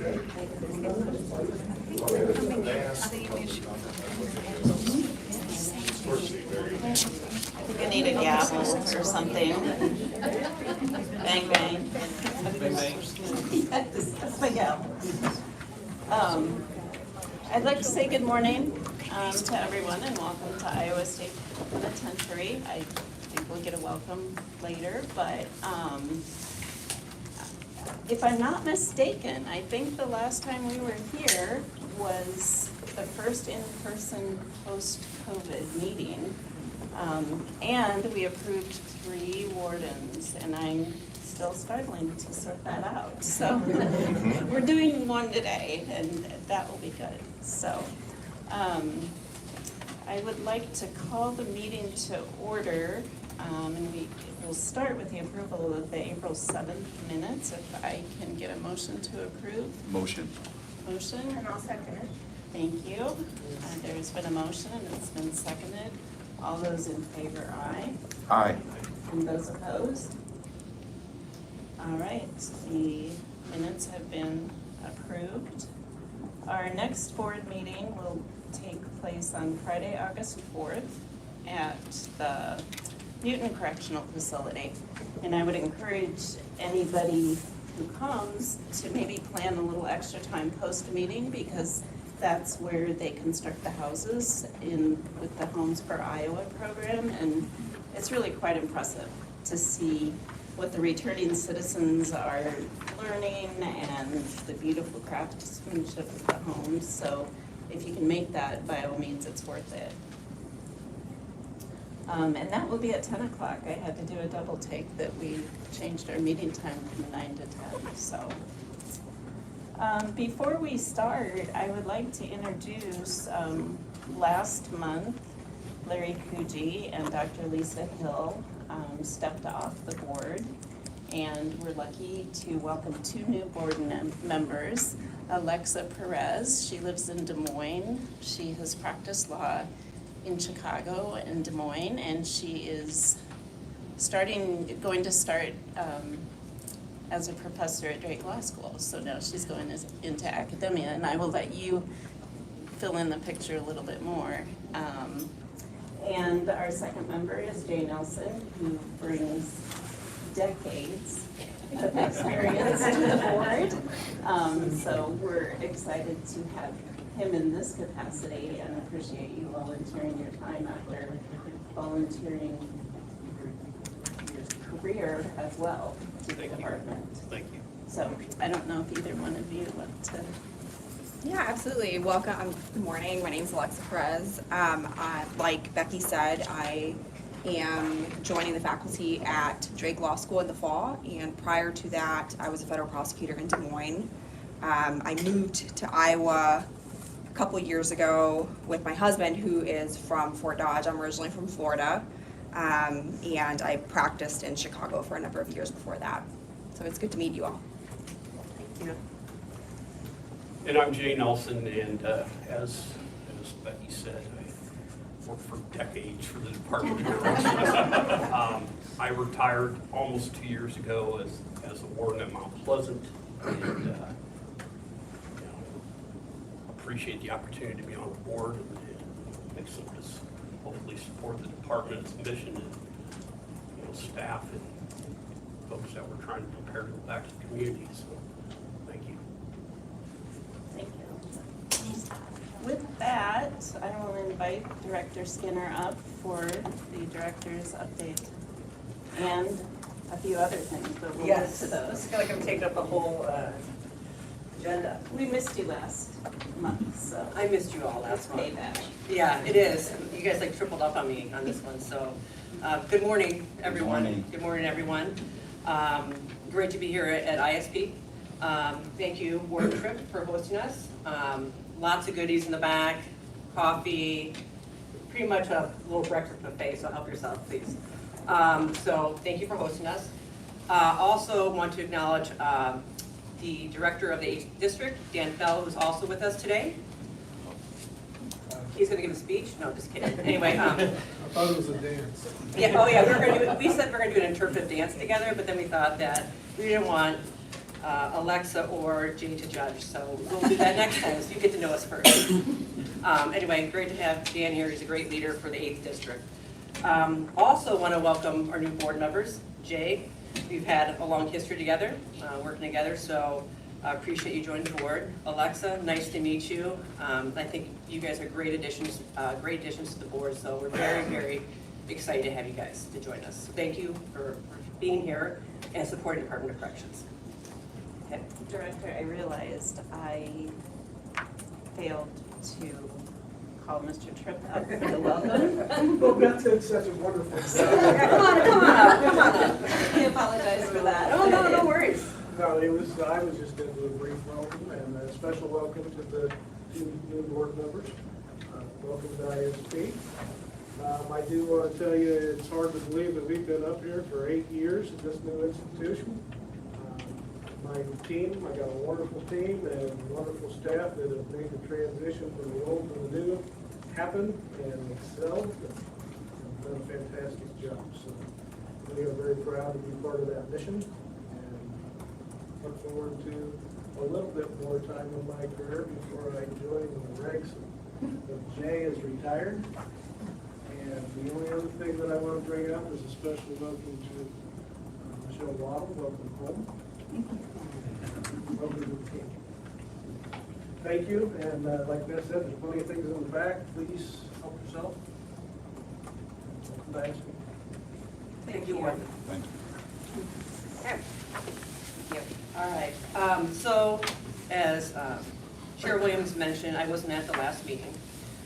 I think I need a gavel or something. Bang, bang. Bang, bang. Yes, that's my gavel. I'd like to say good morning to everyone and welcome to Iowa State Penitentiary. I think we'll get a welcome later, but if I'm not mistaken, I think the last time we were here was the first in-person post-COVID meeting. And we approved 3 wardens, and I'm still struggling to sort that out. So we're doing 1 today, and that will be good. So I would like to call the meeting to order, and we'll start with the approval of the April 7th minutes. If I can get a motion to approve. Motion. Motion? And I'll second it. Thank you. There's been a motion and it's been seconded. All those in favor, aye. Aye. And those opposed? All right, the minutes have been approved. Our next board meeting will take place on Friday, August 4th at the Newton Correctional Facility. And I would encourage anybody who comes to maybe plan a little extra time post-meeting, because that's where they construct the houses with the Homes for Iowa program, and it's really quite impressive to see what the returning citizens are learning and the beautiful craftsmanship of the homes. So if you can make that, by all means, it's worth it. And that will be at 10 o'clock. I had to do a double take that we changed our meeting time from 9 to 10, so. Before we start, I would like to introduce, last month, Larry Coogee and Dr. Lisa Hill stepped off the board, and we're lucky to welcome 2 new board members. Alexa Perez, she lives in Des Moines. She has practiced law in Chicago and Des Moines, and she is going to start as a professor at Drake Law School. So now she's going into academia, and I will let you fill in the picture a little bit more. And our second member is Jay Nelson, who brings decades of experience to the board. So we're excited to have him in this capacity and appreciate you volunteering your time after volunteering your career as well to the department. Thank you. So I don't know if either one of you want to. Yeah, absolutely. Welcome. Good morning. My name is Alexa Perez. Like Becky said, I am joining the faculty at Drake Law School in the fall, and prior to that, I was a federal prosecutor in Des Moines. I moved to Iowa a couple of years ago with my husband, who is from Fort Dodge. I'm originally from Florida, and I practiced in Chicago for a number of years before that. So it's good to meet you all. Thank you. And I'm Jay Nelson, and as Becky said, I worked for decades for the Department of Corrections. I retired almost 2 years ago as a warden at Mount Pleasant, and appreciate the opportunity to be on the board and just hopefully support the department's mission and staff and folks that we're trying to prepare to go back to the community. So thank you. Thank you. With that, I will invite Director Skinner up for the director's update and a few other things, but we'll get to I those. feel like I'm taking up the whole agenda. We missed you last month, so I missed you all that's last month. payback. Yeah, it is. You guys like tripled up on me on this one, so. Good morning, everyone. morning. Good morning, everyone. Great to be here at ISP. Thank you, Warden Tripp, for hosting us. Lots of goodies in the back, coffee, pretty much a little breakfast buffet, so help yourself, please. So thank you for hosting us. Also want to acknowledge the director of the 8th District, Dan Fell, who's also with us today. He's gonna give a speech? No, just kidding. Anyway, I thought it was a dance. yeah, oh yeah, we said we're gonna do an interpretive dance together, but then we thought that we didn't want Alexa or Jay to judge, so we'll do that next time, so you get to know us first. Anyway, great to have Dan here, he's a great leader for the 8th District. Also want to welcome our new board members. Jay, we've had a long history together, working together, so I appreciate you joining the board. Alexa, nice to meet you. I think you guys are great additions to the board, so we're very, very excited to have you guys to join us. So thank you for being here and supporting Department of Corrections. Okay. Director, I realized I failed to call Mr. Tripp up for the welcome. Well, Beth did such a wonderful job. Come on up. I apologize for that. No worries. No, I was just going to do a brief welcome and a special welcome to the 2 new board members. Welcome to ISP. I do want to tell you, it's hard to believe that we've been up here for 8 years in this new institution. My team, I got a wonderful team and wonderful staff that have made the transition from the old to the new happen and excelled and done a fantastic job. So we are very proud to be part of that mission and look forward to a little bit more time in my career before I join the ranks of Jay is retired. And the only other thing that I want to bring up is a special welcome to Michelle Waddle. Welcome home. Welcome to the team. Thank you, and like Beth said, there's plenty of things in the back. Please help yourself. Thanks. Thank you, Warren. Thank you. Okay. Thank you. All right. So, as Chair Williams mentioned, I wasn't at the last meeting.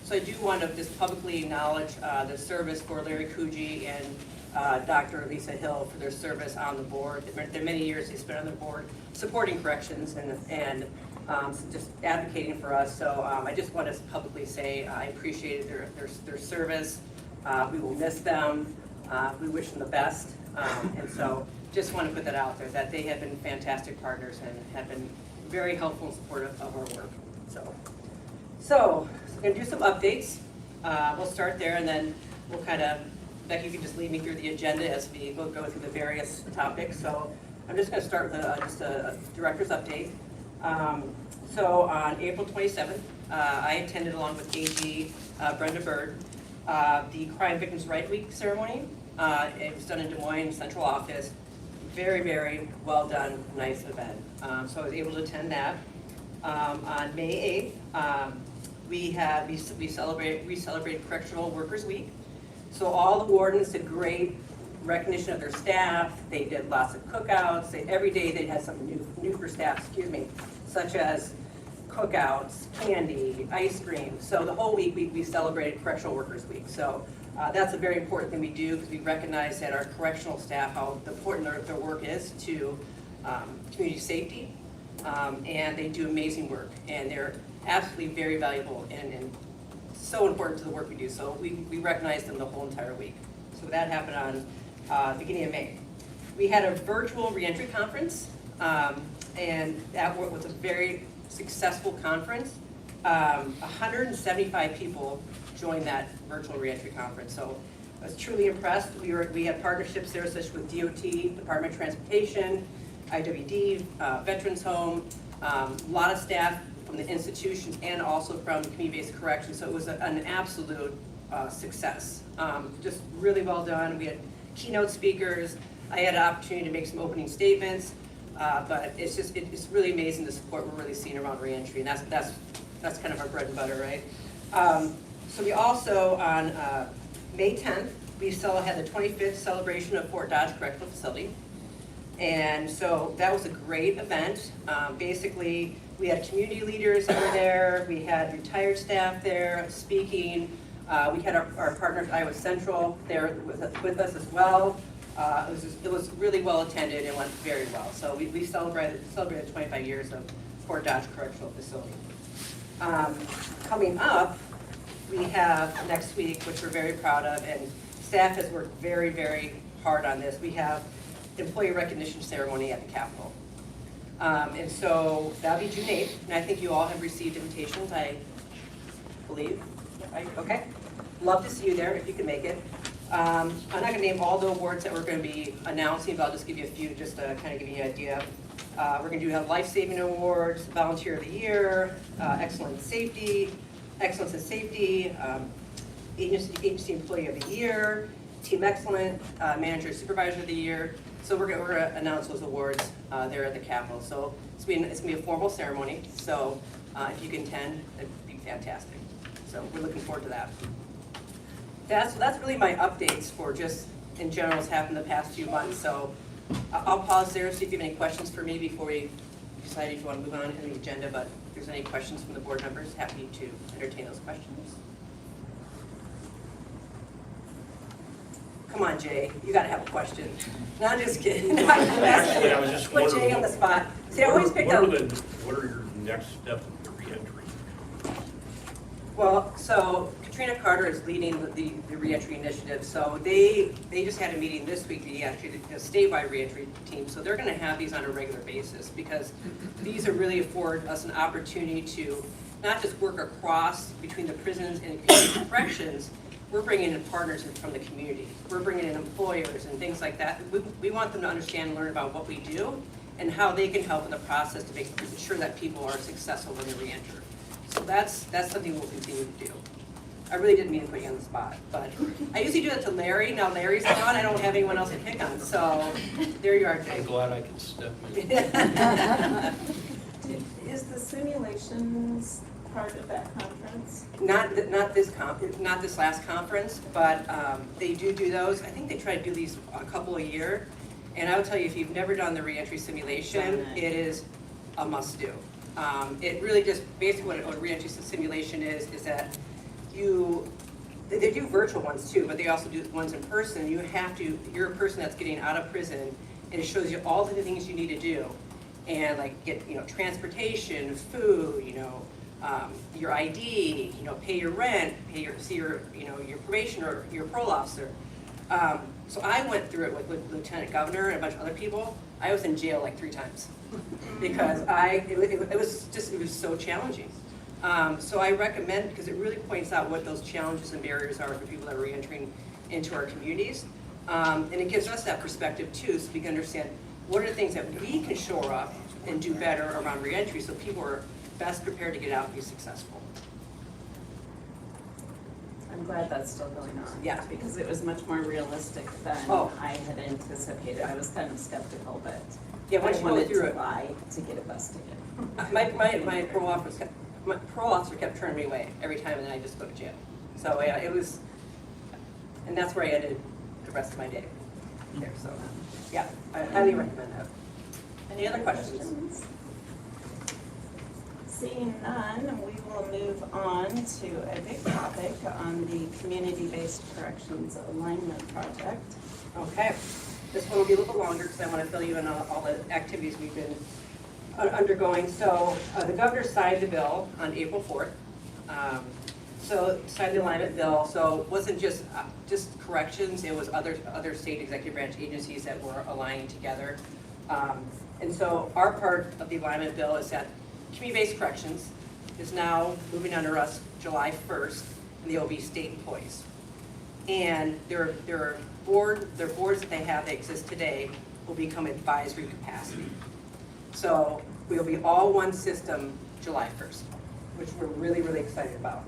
So I do want to just publicly acknowledge the service for Larry Coogee and Dr. Lisa Hill for their service on the board. The many years they spent on the board supporting corrections and just advocating for us. So I just want to publicly say I appreciated their service. We will miss them. We wish them the best. And so just want to put that out there, that they have been fantastic partners and have been very helpful and supportive of our work. So we're going to do some updates. We'll start there, and then we'll kind of, Becky, you can just lead me through the agenda as we go through the various topics. So I'm just going to start with just a director's update. So on April 27th, I attended along with AG Brenda Bird the Crime Victims' Right Week ceremony. It was done in Des Moines Central Office. Very, very well done, nice event. So I was able to attend that. On May 8th, we celebrated Correctional Workers Week. So all the wardens did great recognition of their staff. They did lots of cookouts. Every day they had something new for staff, such as cookouts, candy, ice cream. So the whole week we celebrated Correctional Workers Week. So that's a very important thing we do, because we recognize that our correctional staff, how important their work is to community safety. And they do amazing work, and they're absolutely very valuable and so important to the work we do. So we recognize them the whole entire week. So that happened on beginning of May. We had a virtual reentry conference, and that was a very successful conference. 175 people joined that virtual reentry conference. So I was truly impressed. We had partnerships there, such with DOT, Department of Transportation, IWD, Veterans Home, a lot of staff from the institution and also from community-based corrections. So it was an absolute success. Just really well done. We had keynote speakers. I had an opportunity to make some opening statements, but it's really amazing the support we're really seeing around reentry, and that's kind of our bread and butter, right? So we also, on May 10th, we still had the 25th celebration of Fort Dodge Correctional Facility. And so that was a great event. Basically, we had community leaders that were there. We had retired staff there speaking. We had our partners, Iowa Central, there with us as well. It was really well attended and went very well. So we celebrated 25 years of Fort Dodge Correctional Facility. Coming up, we have next week, which we're very proud of, and staff has worked very, very hard on this. We have employee recognition ceremony at the Capitol. And so that'll be June 8th, and I think you all have received invitations, I believe. Right? Okay. Love to see you there if you can make it. I'm not going to name all the awards that we're going to be announcing, but I'll just give you a few just to kind of give you an idea. We're going to have life-saving awards, volunteer of the year, excellence in safety, agency employee of the year, team excellent, manager supervisor of the year. So we're going to announce those awards there at the Capitol. So it's going to be a formal ceremony. So if you can attend, it'd be fantastic. So we're looking forward to that. That's really my updates for just in general what's happened the past few months. So I'll pause there, see if you have any questions for me before we decide if you want to move on to the agenda. But if there's any questions from the board members, happy to entertain those questions. Come on, Jay, you gotta have a question. No, I'm just kidding. Actually, I was just Put Jay wondering, on the spot. See, I always pick up. What are your next steps with the reentry? Well, so Katrina Carter is leading the reentry initiative. So they just had a meeting this week, the statewide reentry team. So they're gonna have these on a regular basis because these are really afford us an opportunity to not just work across between the prisons and community corrections. We're bringing in partners from the community. We're bringing in employers and things like that. We want them to understand and learn about what we do and how they can help in the process to make sure that people are successful when they reenter. So that's something we'll continue to do. I really didn't mean to put you on the spot, but I usually do that to Larry. Now Larry's gone, I don't have anyone else to pick on. So there you are, Jay. I'm glad I can step in. Is the simulations part of that conference? Not this last conference, but they do those. I think they try to do these a couple a year. And I will tell you, if you've never done the reentry simulation, it is a must do. It really just, basically what a reentry simulation is that they do virtual ones too, but they also do ones in person. You're a person that's getting out of prison, and it shows you all the things you need to do. And like get, transportation, food, your ID, pay your rent, see your probation or your parole officer. So I went through it with Lieutenant Governor and a bunch of other people. I was in jail like 3 times because it was so challenging. So I recommend, because it really points out what those challenges and barriers are for people that are reentering into our communities. And it gives us that perspective too, so we can understand what are the things that we can shore up and do better around reentry so people are best prepared to get out and be successful. I'm glad that's still going on. Yeah. Because it was much more realistic than Oh. I had anticipated. I was kind of skeptical, but Yeah, I once you go wanted through to it. lie to get it busted. My parole officer kept turning me away every time, and then I just go to jail. So yeah, it was, and that's where I ended the rest of my day there. So yeah, I highly recommend that. Any other questions? Seeing none, we will move on to a big topic on the community-based corrections alignment project. Okay, this one will be a little bit longer because I want to fill you in on all the activities we've been undergoing. So the governor signed the bill on April 4th. So signed the alignment bill. So it wasn't just corrections, it was other state executive branch agencies that were aligning together. And so our part of the alignment bill is that community-based corrections is now moving under us July 1st, and they will be state employees. And their boards that they have that exist today will become advisory capacity. So we'll be all one system July 1st, which we're really, really excited about.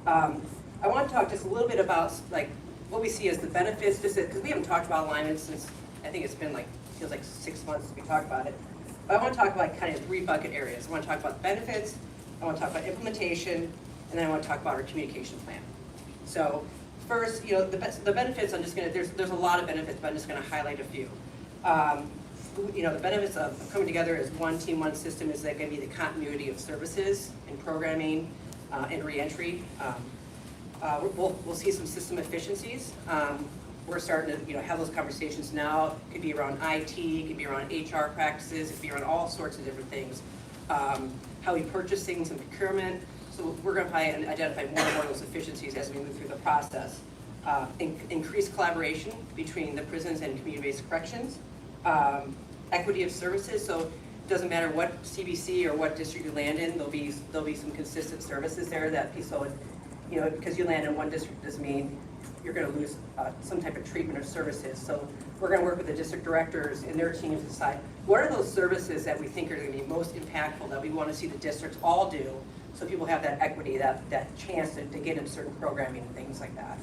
I want to talk just a little bit about like what we see as the benefits, just because we haven't talked about alignment since I think it's been feels like 6 months since we talked about it. But I want to talk about kind of 3 bucket areas. I want to talk about benefits, I want to talk about implementation, and then I want to talk about our communication plan. So first, the benefits, I'm just going to, there's a lot of benefits, but I'm just going to highlight a few. The benefits of coming together as one team, one system is going to be the continuity of services and programming and reentry. We'll see some system efficiencies. We're starting to have those conversations now. It could be around IT, it could be around HR practices, it could be around all sorts of different things. How we purchase things and procurement. So we're going to probably identify more and more of those efficiencies as we move through the process. Increased collaboration between the prisons and community-based corrections. Equity of services, so it doesn't matter what CBC or what district you land in, there'll be some consistent services there that people, because you land in one district doesn't mean you're gonna lose some type of treatment or services. So we're gonna work with the district directors and their teams to decide what are those services that we think are gonna be most impactful, that we wanna see the districts all do, so people have that equity, that chance to get into certain programming and things like that.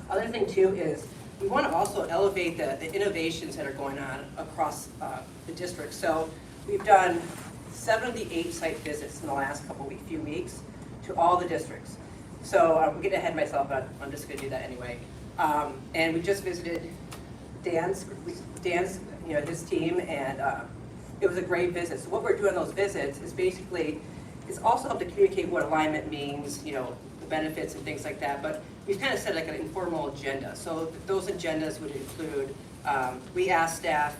Other thing too is we want to also elevate the innovations that are going on across the district. So we've done 7 of the 8 site visits in the last few weeks to all the districts. So I'm getting ahead of myself, but I'm just going to do that anyway. And we just visited Dan's, his team, and it was a great visit. So what we're doing on those visits is basically, it's also up to communicate what alignment means, the benefits and things like that, but we've kind of set like an informal agenda. So those agendas would include, we ask staff,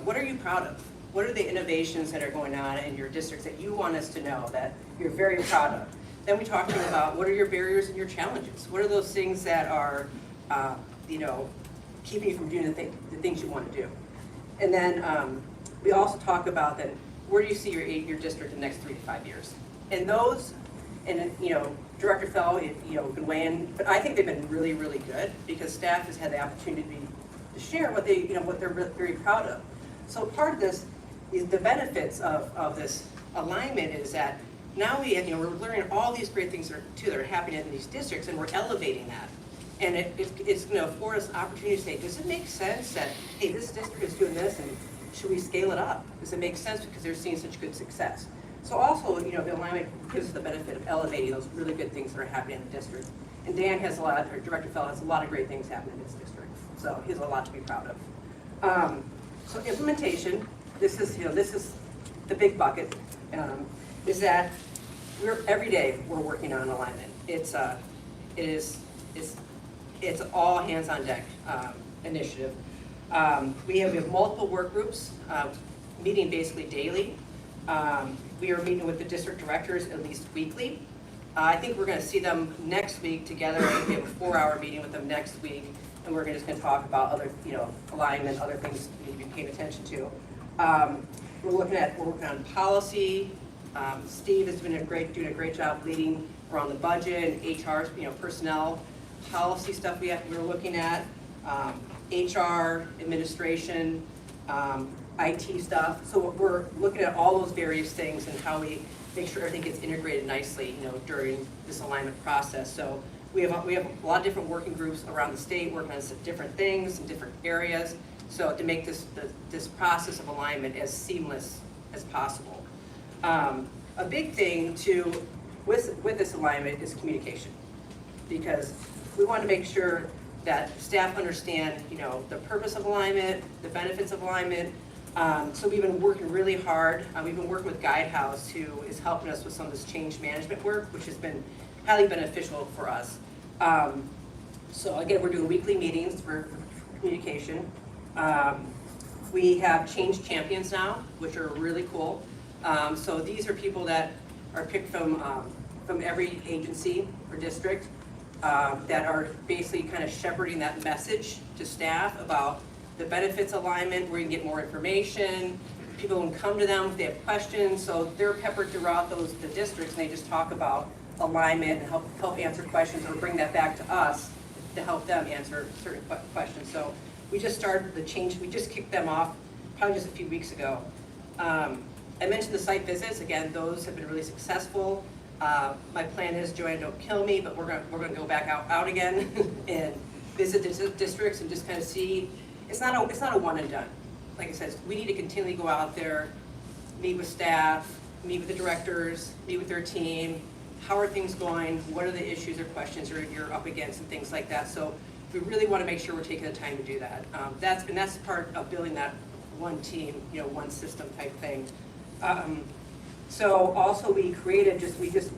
what are you proud of? What are the innovations that are going on in your districts that you want us to know that you're very proud of? Then we talk to them about what are your barriers and your challenges? What are those things that are, keeping you from doing the things you want to do? And then we also talk about then, where do you see your district in the next 3 to 5 years? And those, Director Fell, can weigh in, but I think they've been really, really good because staff has had the opportunity to share what they're very proud of. So part of this is the benefits of this alignment is that now we're learning all these great things that are happening in these districts, and we're elevating that. And it's going to afford us an opportunity to say, does it make sense that, hey, this district is doing this, and should we scale it up? Does it make sense because they're seeing such good success? So also, the alignment gives us the benefit of elevating those really good things that are happening in the district. And Dan has Director Fell has a lot of great things happening in his district. So he has a lot to be proud of. So implementation, this is the big bucket, is that every day we're working on alignment. It's all hands on deck initiative. We have multiple work groups meeting basically daily. We are meeting with the district directors at least weekly. I think we're going to see them next week together. We have a 4-hour meeting with them next week, and we're just going to talk about other, alignment, other things we need to be paying attention to. We're working on policy. Steve has been doing a great job leading around the budget and HR, personnel policy stuff we're looking at, HR, administration, IT stuff. So we're looking at all those various things and how we make sure everything gets integrated nicely, during this alignment process. So we have a lot of different working groups around the state working on some different things in different areas. So to make this process of alignment as seamless as possible. A big thing with this alignment is communication, because we want to make sure that staff understand, the purpose of alignment, the benefits of alignment. So we've been working really hard. We've been working with Guidehouse, who is helping us with some of this change management work, which has been highly beneficial for us. So again, we're doing weekly meetings for communication. We have change champions now, which are really cool. So these are people that are picked from every agency or district that are basically kind of shepherding that message to staff about the benefits alignment, where you can get more information. People can come to them if they have questions. So they're peppered throughout the districts, and they just talk about alignment and help answer questions, or bring that back to us to help them answer certain questions. So we just started the change. We just kicked them off probably just a few weeks ago. I mentioned the site visits. Again, those have been really successful. My plan is, Joanne, don't kill me, but we're going to go back out again and visit the districts and just kind of see. It's not a one and done. Like I said, we need to continually go out there, meet with staff, meet with the directors, meet with their team. How are things going? What are the issues or questions you're up against and things like that? So we really want to make sure we're taking the time to do that. That's part of building that one team, one system type thing. So also we just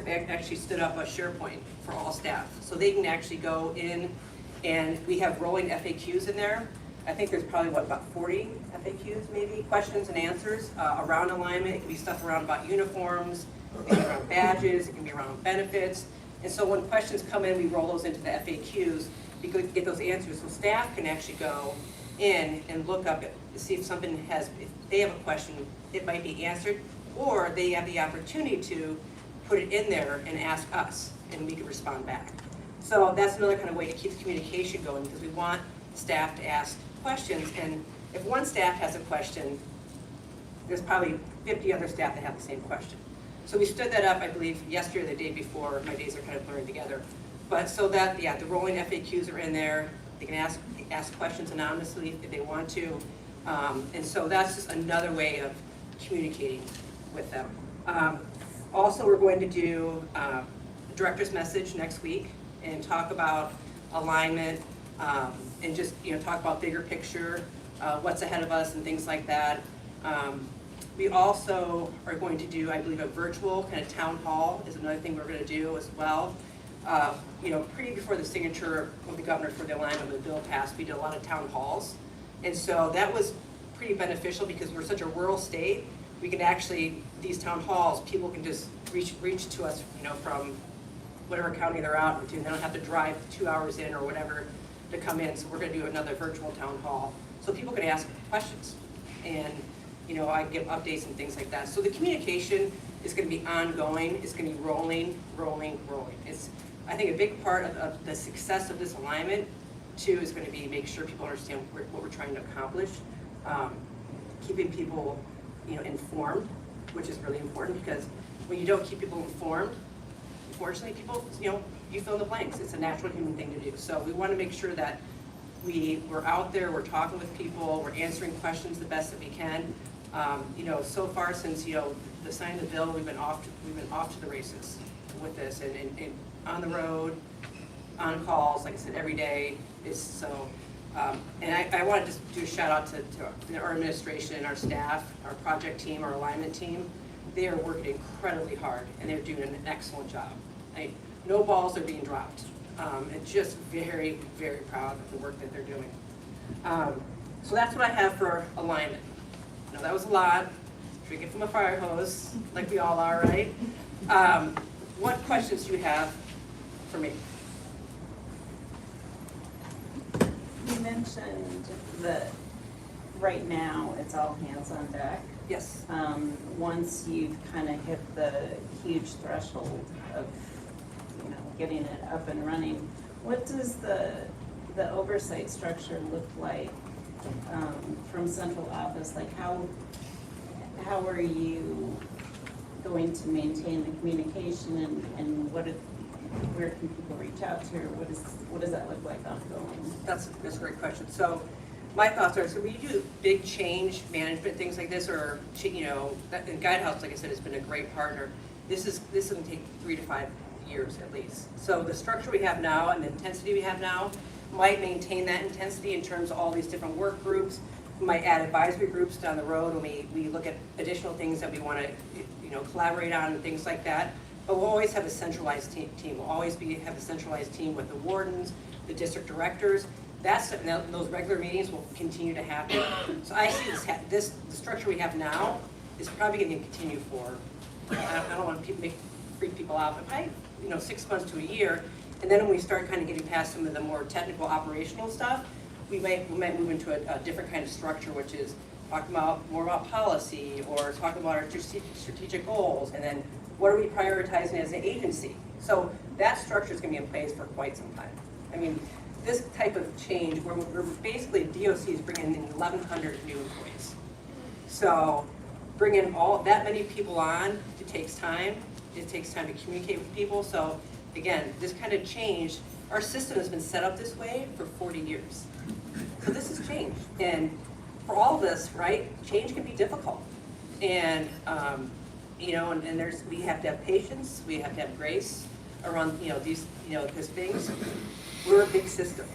actually stood up a SharePoint for all staff, so they can actually go in, and we have rolling FAQs in there. I think there's probably about 40 FAQs maybe, questions and answers around alignment. It can be stuff around about uniforms, it can be around badges, it can be around benefits. And so when questions come in, we roll those into the FAQs. We get those answers, so staff can actually go in and look up to see if if they have a question, it might be answered, or they have the opportunity to put it in there and ask us, and we can respond back. So that's another kind of way to keep the communication going, because we want staff to ask questions, and if one staff has a question, there's probably 50 other staff that have the same question. So we stood that up, I believe, yesterday or the day before. My days are kind of blurring together. But so that, yeah, the rolling FAQs are in there. They can ask questions anonymously if they want to. And so that's just another way of communicating with them. Also, we're going to do a director's message next week and talk about alignment and just, talk about bigger picture, what's ahead of us and things like that. We also are going to do, I believe, a virtual kind of town hall is another thing we're going to do as well. Pretty before the signature of the governor for the alignment of the bill passed, we did a lot of town halls. And so that was pretty beneficial because we're such a rural state. We can actually, these town halls, people can just reach to us, from whatever county they're out into. They don't have to drive 2 hours in or whatever to come in. So we're going to do another virtual town hall so people can ask questions. And I give updates and things like that. So the communication is going to be ongoing. It's going to be rolling. It's, I think, a big part of the success of this alignment, too, is going to be make sure people understand what we're trying to accomplish. Keeping people, informed, which is really important, because when you don't keep people informed, unfortunately, people, you fill in the blanks. It's a natural human thing to do. So we want to make sure that we're out there, we're talking with people, we're answering questions the best that we can. So far since, the signing of the bill, we've been off to the races with this, and on the road, on calls, like I said, every day. Is so, and I want to just do a shout out to our administration, our staff, our project team, our alignment team. They are working incredibly hard, and they're doing an excellent job. No balls are being dropped. And just very, very proud of the work that they're doing. So that's what I have for alignment. Now that was a lot, drinking from a fire hose, like we all are, right? What questions do you have for me? You mentioned that right now it's all hands on deck. Yes. Once you've kind of hit the huge threshold of getting it up and running, what does the oversight structure look like from central office? Like how are you going to maintain the communication, and where can people reach out to, or what does that look like ongoing? That's a great question. So my thoughts are, so when you do big change management, things like this, or, and Guidehouse, like I said, has been a great partner. This is going to take 3 to 5 years at least. So the structure we have now and the intensity we have now might maintain that intensity in terms of all these different work groups. We might add advisory groups down the road when we look at additional things that we want to collaborate on and things like that. But we'll always have a centralized team. We'll always have a centralized team with the wardens, the district directors. Those regular meetings will continue to happen. So I see the structure we have now is probably going to continue for, I don't want to freak people out, but probably 6 months to a year. And then when we start kind of getting past some of the more technical operational stuff, we might move into a different kind of structure, which is talking more about policy, or talking about our strategic goals, and then what are we prioritizing as an agency. So that structure is going to be in place for quite some time. I mean, this type of change, where we're basically, DOC is bringing in 1,100 new employees. So bringing that many people on, it takes time. It takes time to communicate with people. So again, this kind of change, our system has been set up this way for 40 years. So this has changed. And for all of this, right, change can be difficult. And, and we have to have patience, we have to have grace around, these, because things, we're a big system.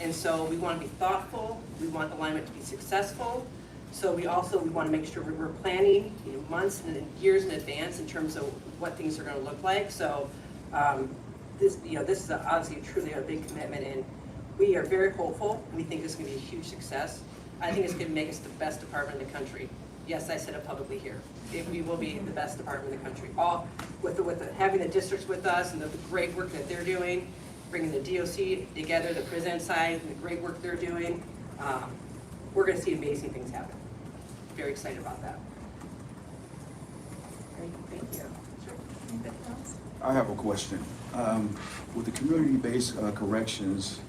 And so we want to be thoughtful, we want alignment to be successful. So we want to make sure we're planning, months and years in advance in terms of what things are going to look like. So this is obviously truly a big commitment, and we are very hopeful. We think this is going to be a huge success. I think it's going to make us the best department in the country. Yes, I said it publicly here. We will be the best department in the country. All with having the districts with us and the great work that they're doing, bringing the DOC together, the president side, and the great work they're doing. We're going to see amazing things happen. Very excited about that. Great, thank you. Sure. I have a question. With the community-based corrections,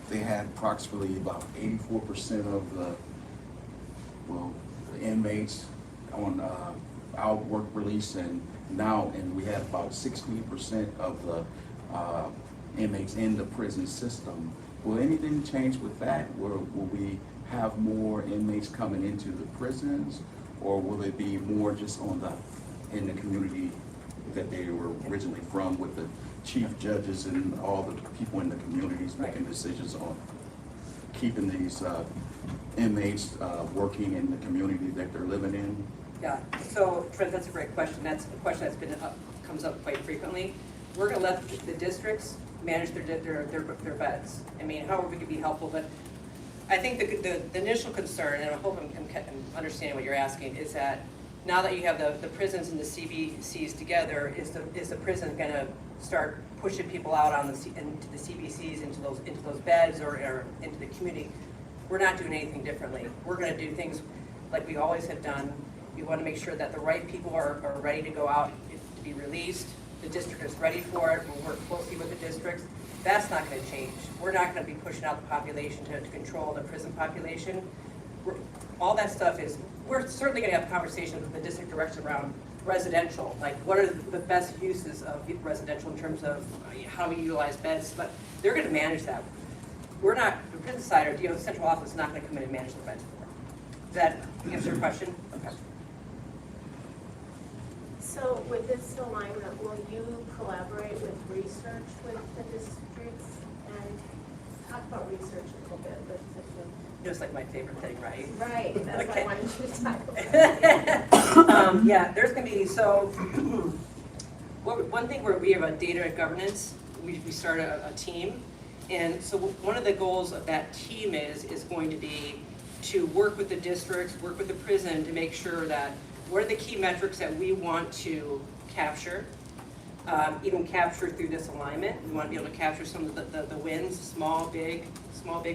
they had approximately about 84% of the inmates on out work release, and we had about 16% of the inmates in the prison system. Will anything change with that? Will we have more inmates coming into the prisons, or will it be more just in the community that they were originally from, with the chief judges and all the people in the communities making decisions on keeping these inmates working in the community that they're living in? Yeah, so Trent, that's a great question. That's a question that's been comes up quite frequently. We're gonna let the districts manage their beds. I mean, however we can be helpful, but I think the initial concern, and I hope I'm understanding what you're asking, is that now that you have the prisons and the CBCs together, is the prison gonna start pushing people out into the CBCs, into those beds, or into the community? We're not doing anything differently. We're gonna do things like we always have done. We wanna make sure that the right people are ready to go out to be released. The district is ready for it. We'll work closely with the districts. That's not gonna change. We're not gonna be pushing out the population to control the prison population. All that stuff is, we're certainly gonna have conversations with the district directors around residential, like what are the best uses of residential in terms of how we utilize beds, but they're gonna manage that. We're not, the prison side, or the central office is not gonna come in and manage the beds. Does that answer your question? Okay. So with this alignment, will you collaborate with research with the districts and talk about research a little bit with the Just like my favorite thing, right? Right, that's what I Okay. wanted you to talk about. Yeah, there's gonna be, so, one thing where we have a data governance, we started a team. And so one of the goals of that team is going to be to work with the districts, work with the prison to make sure that what are the key metrics that we want to capture, even capture through this alignment. We want to be able to capture some of the wins, small, big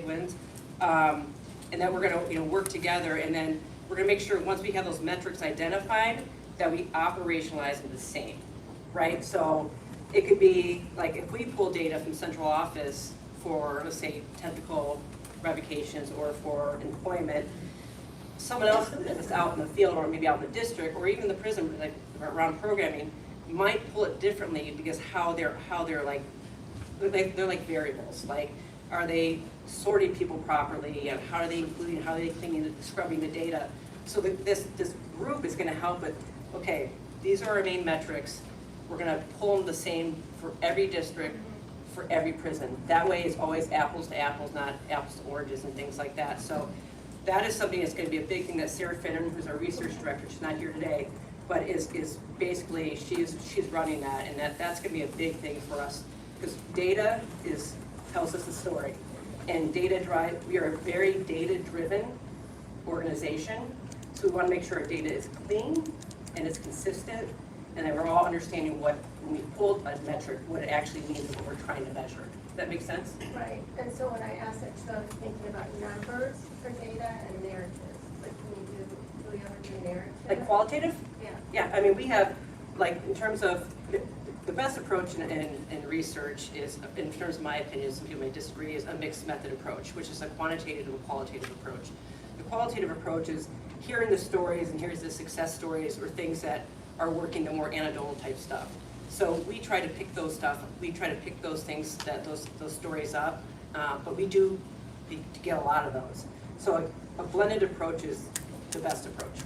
wins. And then we're gonna work together, and then we're gonna make sure once we have those metrics identified, that we operationalize them the same, right? So it could be, like, if we pull data from central office for, let's say, technical revocations or for employment, someone else that's out in the field or maybe out in the district or even the prison, like around programming, might pull it differently because how they're like, they're like variables. Like, are they sorting people properly, and how are they including, how are they cleaning, scrubbing the data? So this group is gonna help with, okay, these are our main metrics. We're gonna pull them the same for every district, for every prison. That way it's always apples to apples, not apples to oranges and things like that. So that is something that's gonna be a big thing that Sarah Finnan, who's our research director, she's not here today, but is basically, she's running that, and that's gonna be a big thing for us. Because data tells us the story. And we are a very data-driven organization, so we wanna make sure our data is clean and it's consistent, and that we're all understanding when we pull a metric, what it actually means and what we're trying to measure. Does that make sense? Right, and so when I asked that, so I was thinking about numbers for data and narratives. Like, do we ever do narratives? Like qualitative? Yeah. Yeah, I mean, we have, like, in terms of, the best approach in research is, in terms of my opinion, some people may disagree, is a mixed method approach, which is a quantitative and qualitative approach. The qualitative approach is hearing the stories, and here's the success stories or things that are working, the more anecdotal type stuff. So we try to pick those things, those stories up, but we do get a lot of those. So a blended approach is the best approach.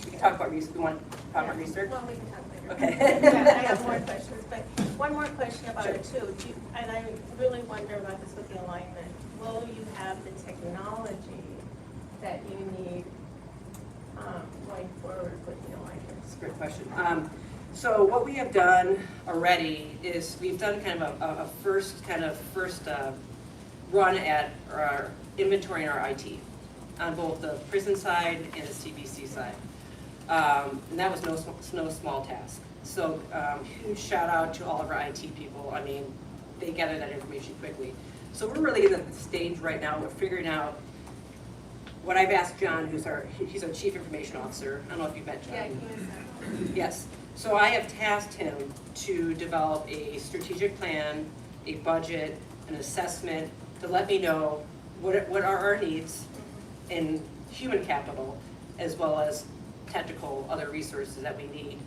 We can talk about research. You want to talk about research? Well, we can talk later. Okay. Yeah, I have more questions, but one more question about Sure. it too. And I really wonder about this with the alignment. Will you have the technology that you need going forward with the alignment? That's a great question. So what we have done already is we've done kind of a first run at our inventory in our IT on both the prison side and the CBC side. And that was no small task. So huge shout out to all of our IT people. I mean, they gather that information quickly. So we're really in the stage right now, we're figuring out what I've asked John, he's our Chief Information Officer, I don't know if you've met John. Yeah, he was, Yes, so I have tasked him to develop a strategic plan, a budget, an assessment, to let me know what are our needs in human capital, as well as technical other resources that we need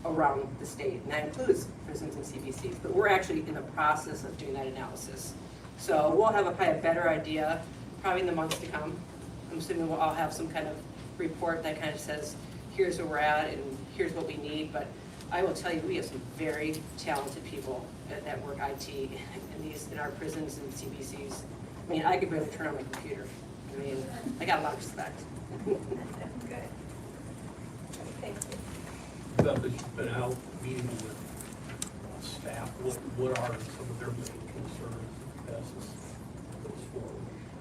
around the state, and that includes prisons and CBCs, but we're actually in the process of doing that analysis. So we'll have probably a better idea, probably in the months to come. I'm assuming I'll have some kind of report that kind of says, here's where we're at and here's what we need, but I will tell you, we have some very talented people that work IT in our prisons and CBCs. I mean, I could barely turn on my computer. I mean, I got a lot of respect. good. Thank you. Beth, as you've been out meeting with staff, what are some of their main concerns as this goes forward?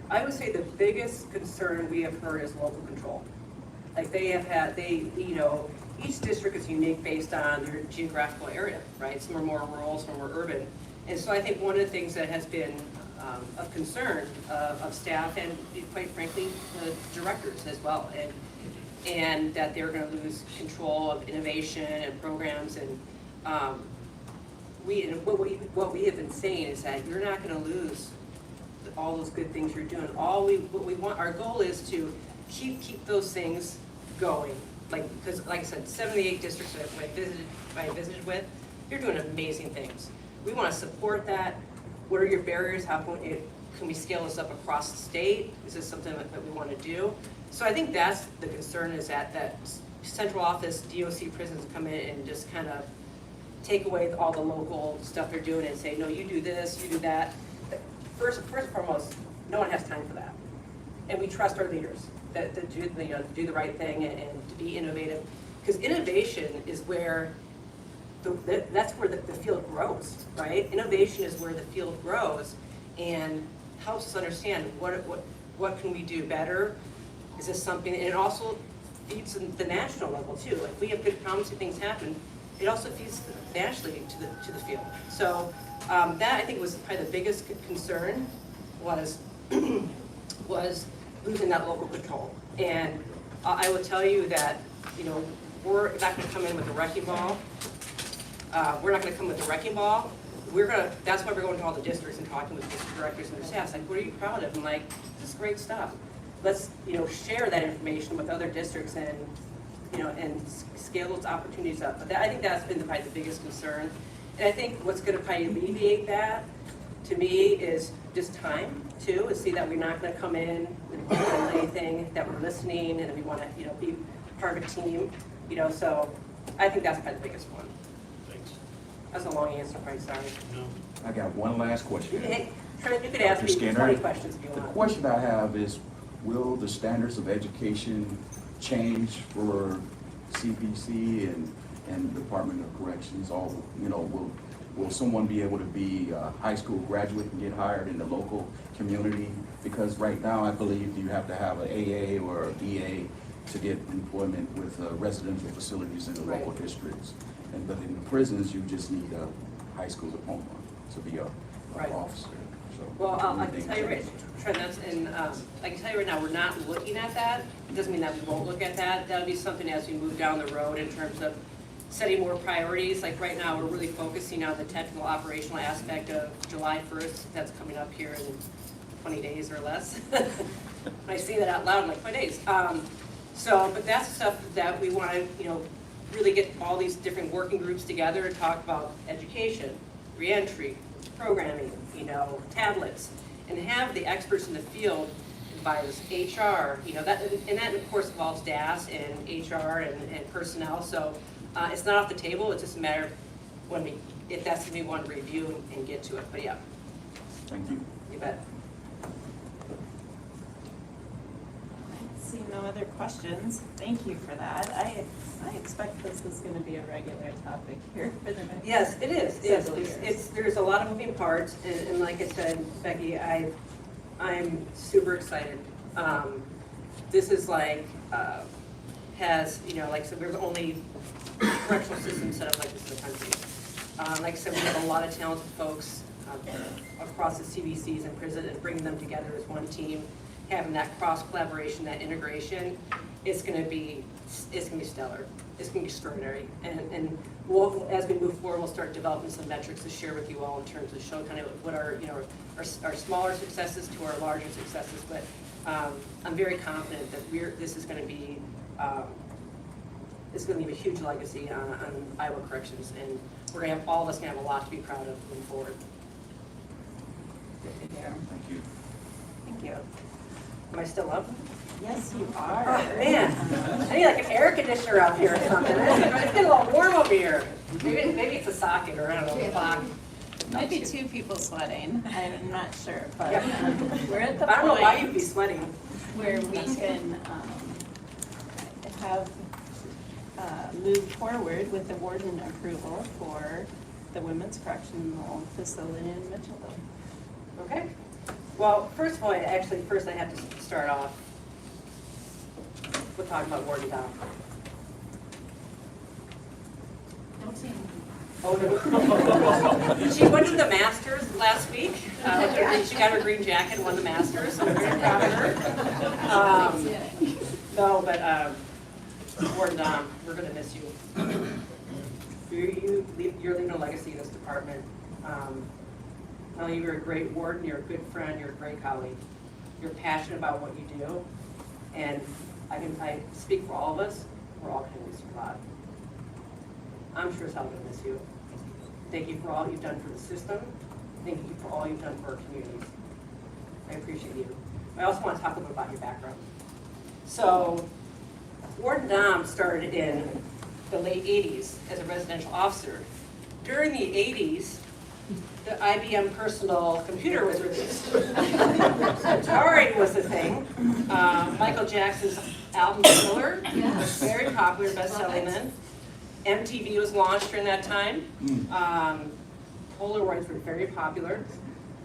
I would say the biggest concern we have heard is local control. Like each district is unique based on their geographical area, right? Some are more rural, some are more urban. And so I think one of the things that has been of concern of staff and quite frankly, the directors as well, and that they're gonna lose control of innovation and programs. And what we have been saying is that you're not gonna lose all those good things you're doing. Our goal is to keep those things going. Because like I said, 78 districts that I visited with, you're doing amazing things. We want to support that. What are your barriers? How can we scale this up across the state? Is this something that we want to do? So I think that's the concern, is that central office DOC prisons come in and just kind of take away all the local stuff they're doing and say, no, you do this, you do that. First and foremost, no one has time for that. And we trust our leaders that do the right thing and to be innovative. Because innovation is where, that's where the field grows, right? Innovation is where the field grows and helps us understand what can we do better? Is this something, and it also feeds the national level too. If we have good promising things happen, it also feeds nationally to the field. So that I think was probably the biggest concern was losing that local control. And I will tell you that, we're not gonna come in with a wrecking ball. We're not gonna come with a wrecking ball. That's why we're going to all the districts and talking with district directors and their staffs, like, what are you proud of? I'm like, this is great stuff. Let's, share that information with other districts and, and scale those opportunities up. But I think that's been probably the biggest concern. And I think what's gonna probably alleviate that, to me, is just time, too, is see that we're not gonna come in with anything, that we're listening, and that we wanna, be part of a team, so I think that's probably the biggest one. Thanks. That's a long answer, probably, sorry. No. I got one last question. Hey, Trent, you could ask me Dr. 20 Skinner, questions if you The want. question I have is, will the standards of education change for CPC and Department of Corrections? Will someone be able to be a high school graduate and get hired in the local community? Because right now, I believe you have to have an AA or a BA to get employment with residential facilities in the local Right. districts. But in the prisons, you just need a high school diploma to be a Right. officer. So, Well, I anything can tell you right, change? Trent, I can tell you right now, we're not looking at that. It doesn't mean that we won't look at that. That'll be something as we move down the road in terms of setting more priorities. Like right now, we're really focusing on the technical operational aspect of July 1st. That's coming up here in 20 days or less. When I say that out loud, I'm like, 20 days. But that's stuff that we want to, really get all these different working groups together to talk about education, reentry, programming, tablets, and have the experts in the field, advise HR, that of course involves DAS and HR and personnel. So it's not off the table. It's just a matter of if that's something we want to review and get to it. But yeah, Thank you. you bet. See no other questions. Thank you for that. I expect this is gonna be a regular topic here for the next. Yes, it is. Yes, several years. there's a lot of moving parts, and like I said, Becky, I'm super excited. This is like, like I said, we're the only correctional system set up like this in the country. Like I said, we have a lot of talented folks across the CBCs and prison, and bringing them together as one team having that cross collaboration, that integration, it's gonna be stellar. It's gonna be extraordinary. And we'll, as we move forward, we'll start developing some metrics to share with you all in terms of show kind of what our, you know, our smaller successes to our larger successes. But I'm very confident that this is gonna be, it's gonna leave a huge legacy on Iowa Corrections, and we're gonna have, all of us gonna have a lot to be proud of moving forward. Thank you. Thank you. Am I still up? Yes, you Oh, are. man, I need like an air conditioner out here or something. It's getting a little warm over here. Maybe it's a socket or I don't know, a clock. Might be two people sweating, I'm not sure, but Yeah. we're at the I don't know why you'd be point sweating. where we can have, move forward with the warden approval for the women's correctional facility in Mitchellville. Okay. Well, first of all, first I have to start off with talking about Warden Dom. Don't say anything. Oh, no. She went to the Masters last week. She got her green jacket and won the Masters, so we're very proud of her. No, but Warden Dom, we're gonna miss you. You're leaving a legacy in this department. Not only you're a great warden, you're a good friend, you're a great colleague. You're passionate about what you do, and I speak for all of us, we're all gonna miss you a lot. I'm sure as hell gonna miss you. Thank you for all you've done for the system. Thank you for all you've done for our communities. I appreciate you. I also want to talk a little bit about your background. So, Warden Dom started in the late 80s as a residential officer. During the 80s, the IBM personal computer was released. Atari was the thing. Michael Jackson's album Thriller was very popular, best-selling then. MTV was launched during that time. Polaroids were very popular.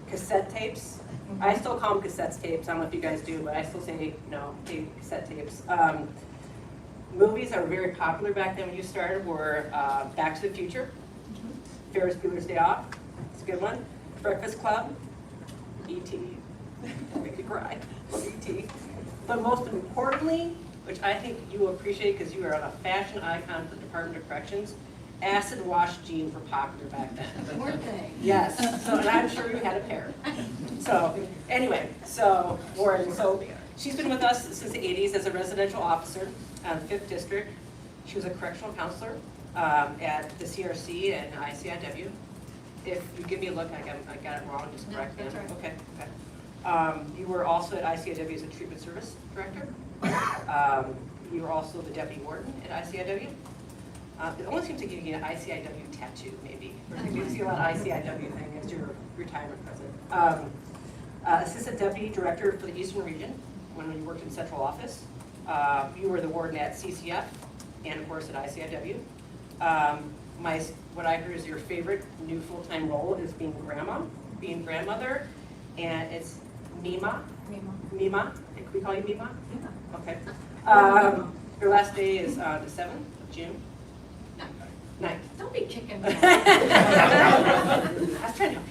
Cassette tapes. I still call them cassette tapes. I don't know if you guys do, but I still say, no, cassette tapes. Movies that were very popular back then when you started were Back to the Future, Ferris Bueller's Day Off, it's a good one, Breakfast Club, E.T., make you cry, love E.T. But most importantly, which I think you will appreciate because you are a fashion icon for the Department of Corrections, acid wash jeans were popular back then. Weren't they? Yes, so, and I'm sure you had a pair. So, anyway, so, Warren, so she's been with us since the 80s as a residential officer in 5th District. She was a correctional counselor at the CRC and ICIW. If you give me a look, I got it wrong, just correct me. No, that's right. Okay. You were also at ICIW as a treatment service director. You were also the deputy warden at ICIW. It almost seems to give you an ICIW tattoo, maybe. You see a lot of ICIW thing as your retirement present. Assistant deputy director for the Eastern Region when you worked in central office. You were the warden at CCF and of course at ICIW. What I heard is your favorite new full-time role is being grandmother, and it's Mima. Mima. Can we call you Mima? Yeah. Okay. Your last day is the 7th of June. 9th. Don't be kicking me. I was trying to help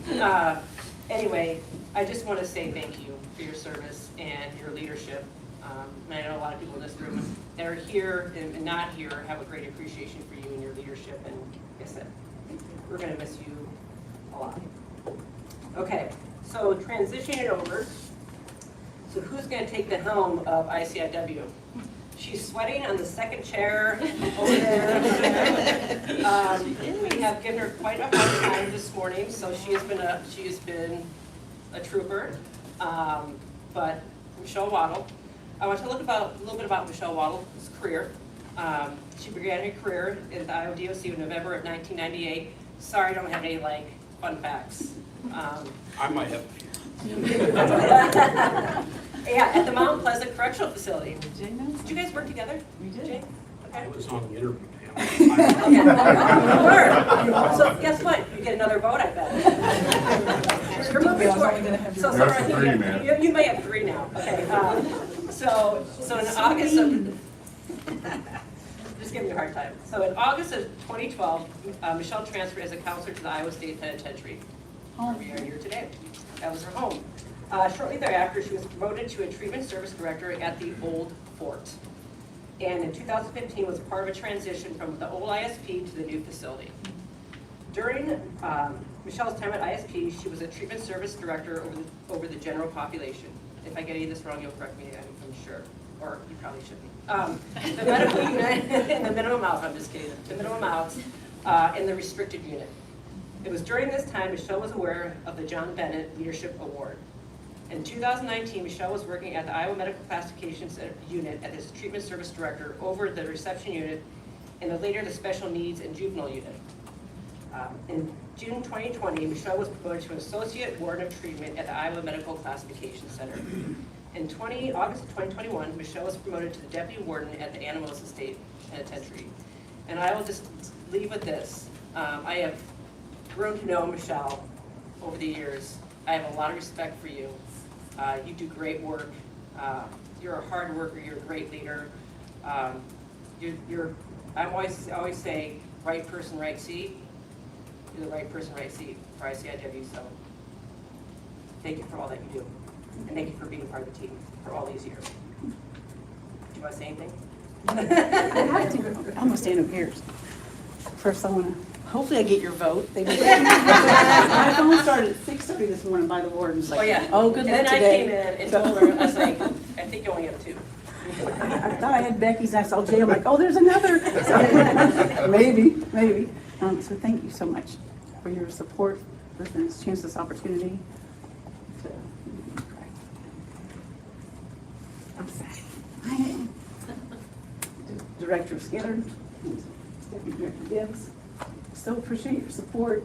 you out. Anyway, I just want to say thank you for your service and your leadership. And I know a lot of people in this room that are here and not here have a great appreciation for you and your leadership. And like I said, we're going to miss you a lot. Okay, so transitioning it over. So who's going to take the helm of ICIW? She's sweating on the second chair over there. We have given her quite a hard time this morning, so she has been a trooper. But Michelle Waddle, I want to look a little bit about Michelle Waddle's career. She began her career at the Iowa DOC in November of 1998. Sorry, I don't have any fun facts. I might have a few. Yeah, at the Mount Pleasant Correctional Facility. Did Did you guys work together? We did. Jane? I was on the interview panel. Okay. So guess what? You get another vote, I bet. You're moving forward. So That's Sarah, three, man. you may have 3 now. Okay. So in August of just giving you a hard time. So in August of 2012, Michelle transferred as a counselor to the Iowa State Penitentiary. Where we are here today. That was her home. Shortly thereafter, she was promoted to a treatment service director at the old fort. And in 2015 was part of a transition from the old ISP to the new facility. During Michelle's time at ISP, she was a treatment service director over the general population. If I get any of this wrong, you'll correct me, I'm sure, or you probably should be. The medical unit, and the minimum out, I'm just kidding, the minimum out, and the restricted unit. It was during this time Michelle was aware of the John Bennett Leadership Award. In 2019, Michelle was working at the Iowa Medical Classification Center unit as treatment service director over the reception unit and later the special needs and juvenile unit. In June 2020, Michelle was promoted to Associate Warden of Treatment at the Iowa Medical Classification Center. In August of 2021, Michelle was promoted to the Deputy Warden at the Anamosa State Penitentiary. And I will just leave with this. I have grown to know Michelle over the years. I have a lot of respect for you. You do great work. You're a hard worker. You're a great leader. I always say, right person, right seat. You're the right person, right seat for ICIW. So thank you for all that you do. And thank you for being part of the team for all these years. Do you want to say anything? I have to. I'm gonna stand up here. First, I wanna, hopefully I get your vote. My phone started at 6:30 this morning by the warden. Oh, yeah. Oh, good luck And then today. I came in and told her, I was like, I think you only have two. I thought I had Becky's, and I saw Jay, I'm like, oh, there's another. So, maybe. So thank you so much for your support, for this chance, this opportunity. I'm sad. I am. Director Skinner, Deputy Director Gibbs, so appreciate your support,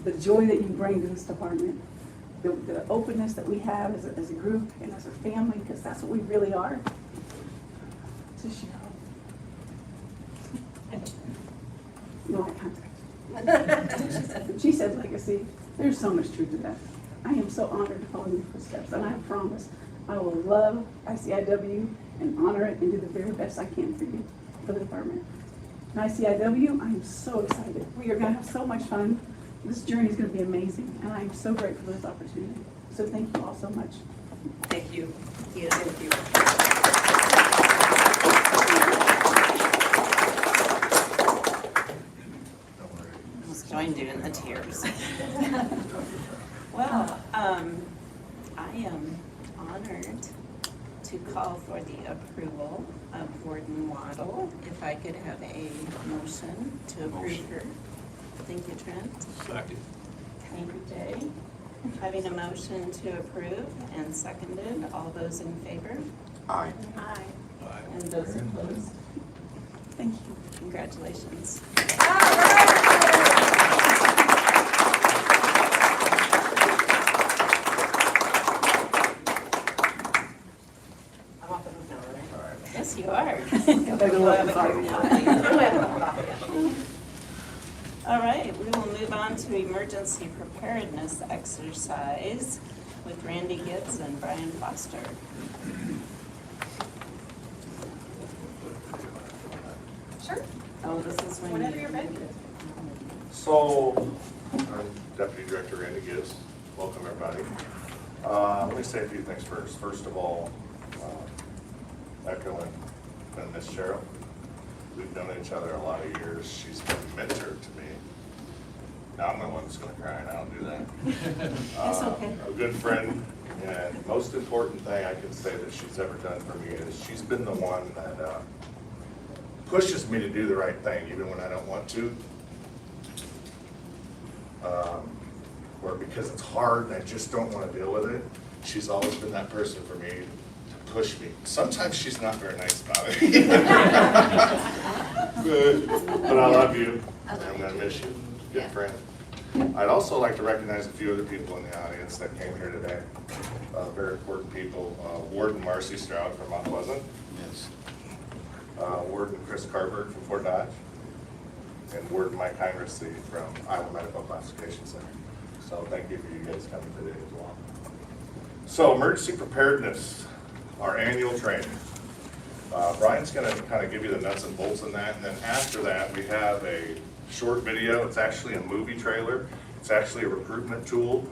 the joy that you bring to this department, the openness that we have as a group and as a family, because that's what we really are. To Cheryl. No eye contact. She said legacy. There's so much truth to that. I am so honored to follow in your footsteps, and I promise I will love ICIW and honor it and do the very best I can for you, for the department. And ICIW, I am so excited. We are going to have so much fun. This journey is going to be amazing, and I am so grateful for this opportunity. So thank you all so much. Thank you. Thank you. I was joined you in the tears. Well, I am honored to call for the approval of Warden Waddle. If I could have a motion to approve her. Thank you, Trent. Second. Thank you, Jay. Having a motion to approve and seconded, all those in favor? Aye. Aye. And those opposed? Thank you. Congratulations. I'm off the hook now, right? Yes, you are. Better We'll look, have a sorry. good time. All right, we will move on to emergency preparedness exercise with Randy Gibbs and Brian Foster. Sure, Oh, this is when whenever you're ready. So, I'm Deputy Director Randy Gibbs. Welcome, everybody. Let me say a few things first. First of all, echoing Miss Cheryl. We've known each other a lot of years. She's been a mentor to me. Now I'm the one that's going to cry, and I don't do that. That's okay. A good friend, and most important thing I can say that she's ever done for me is she's been the one that pushes me to do the right thing, even when I don't want to. Or because it's hard and I just don't want to deal with it. She's always been that person for me to push me. Sometimes she's not very nice about it. But I love you. I'm going to miss you. Good friend. I'd also like to recognize a few other people in the audience that came here today. Very important people. Warden Marcy Stroud from Mount Pleasant. Yes. Warden Chris Carberg from Fort Dodge. And Warden Mike Heinrichsey from Iowa Medical Classification Center. So thank you for you guys coming today as well. So emergency preparedness, our annual training. Brian's going to kind of give you the nuts and bolts in that, and then after that we have a short video. It's actually a movie trailer. It's actually a recruitment tool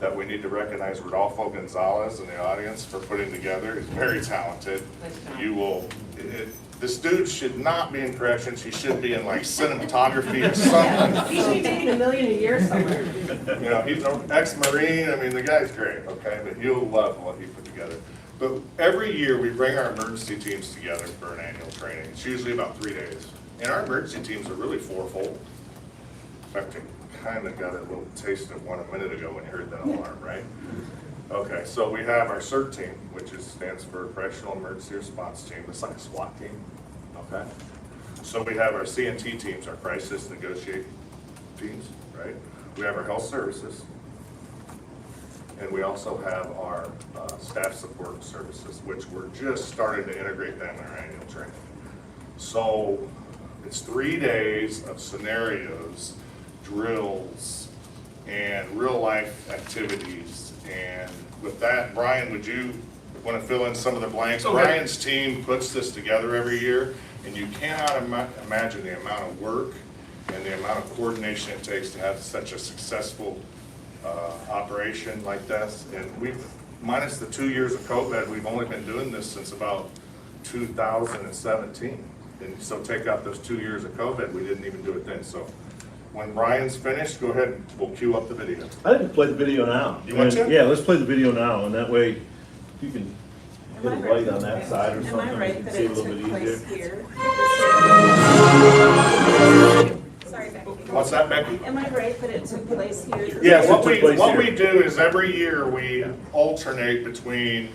that we need to recognize Rodolfo Gonzalez in the audience for putting together. He's very talented. Nice job. You will, this dude should not be in corrections. He should be in like cinematography or something. He should be making $1 million a year somewhere. You know, he's an ex-Marine. I mean, the guy's great, okay? But you'll love what he put together. But every year, we bring our emergency teams together for an annual training. It's usually about 3 days. And our emergency teams are really fourfold. In fact, I kind of got a little taste of one a minute ago when you heard that alarm, right? Okay, so we have our CERT team, which stands for Correctional Emergency Response Team. It's like a SWAT team, okay? So we have our CNT teams, our Crisis Negotiate teams, right? We have our Health Services. And we also have our Staff Support Services, which we're just starting to integrate them in our annual training. So it's 3 days of scenarios, drills, and real life activities. And with that, Brian, would you want to fill in some of the blanks? Okay. Brian's team puts this together every year, and you cannot imagine the amount of work and the amount of coordination it takes to have such a successful operation like this. And we've, minus the 2 years of COVID, we've only been doing this since about 2017. And so take out those 2 years of COVID, we didn't even do it then. So when Ryan's finished, go ahead, we'll cue up the video. I think we'll play the video now. You want to? Yeah, let's play the video now, and that way you can get a Am I light right? on that side or Am I something. right You can that see it a little took bit place easier. here? Sorry, Becky. What's that, Becky? Am I right that it took place here? Yeah, Yes, it what took place what here. we do is every year we alternate between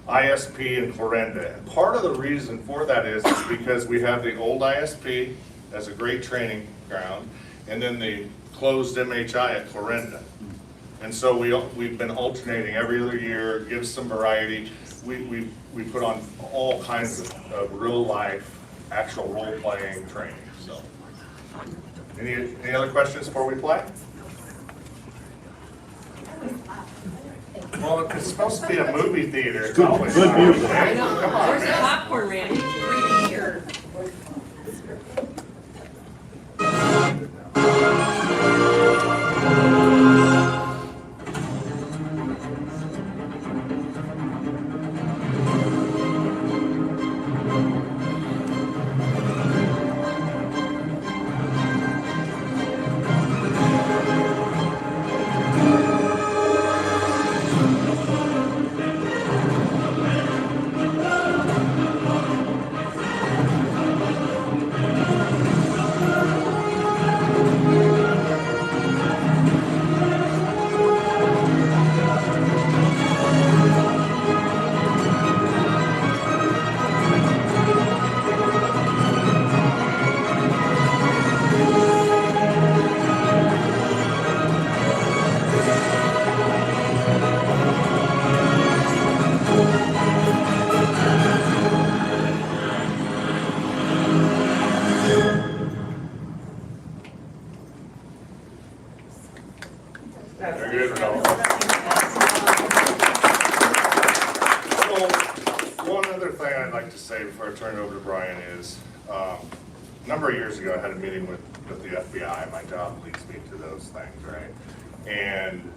ISP and Clarinda. And part of the reason for that is because we have the old ISP as a great training ground, and then the closed MHI at Clarinda. And so we've been alternating every other year, gives some variety. We put on all kinds of real life, actual role playing training, so. Any other questions before we play? Well, it's supposed to be a movie theater. It's always good fun. music. Hey, come on, Where's the man. popcorn, Randy? 3D or? Very good, Ronaldo. So, one other thing I'd like to say before I turn it over to Brian is, a number of years ago, I had a meeting with the FBI. My job leads me to those things, right? And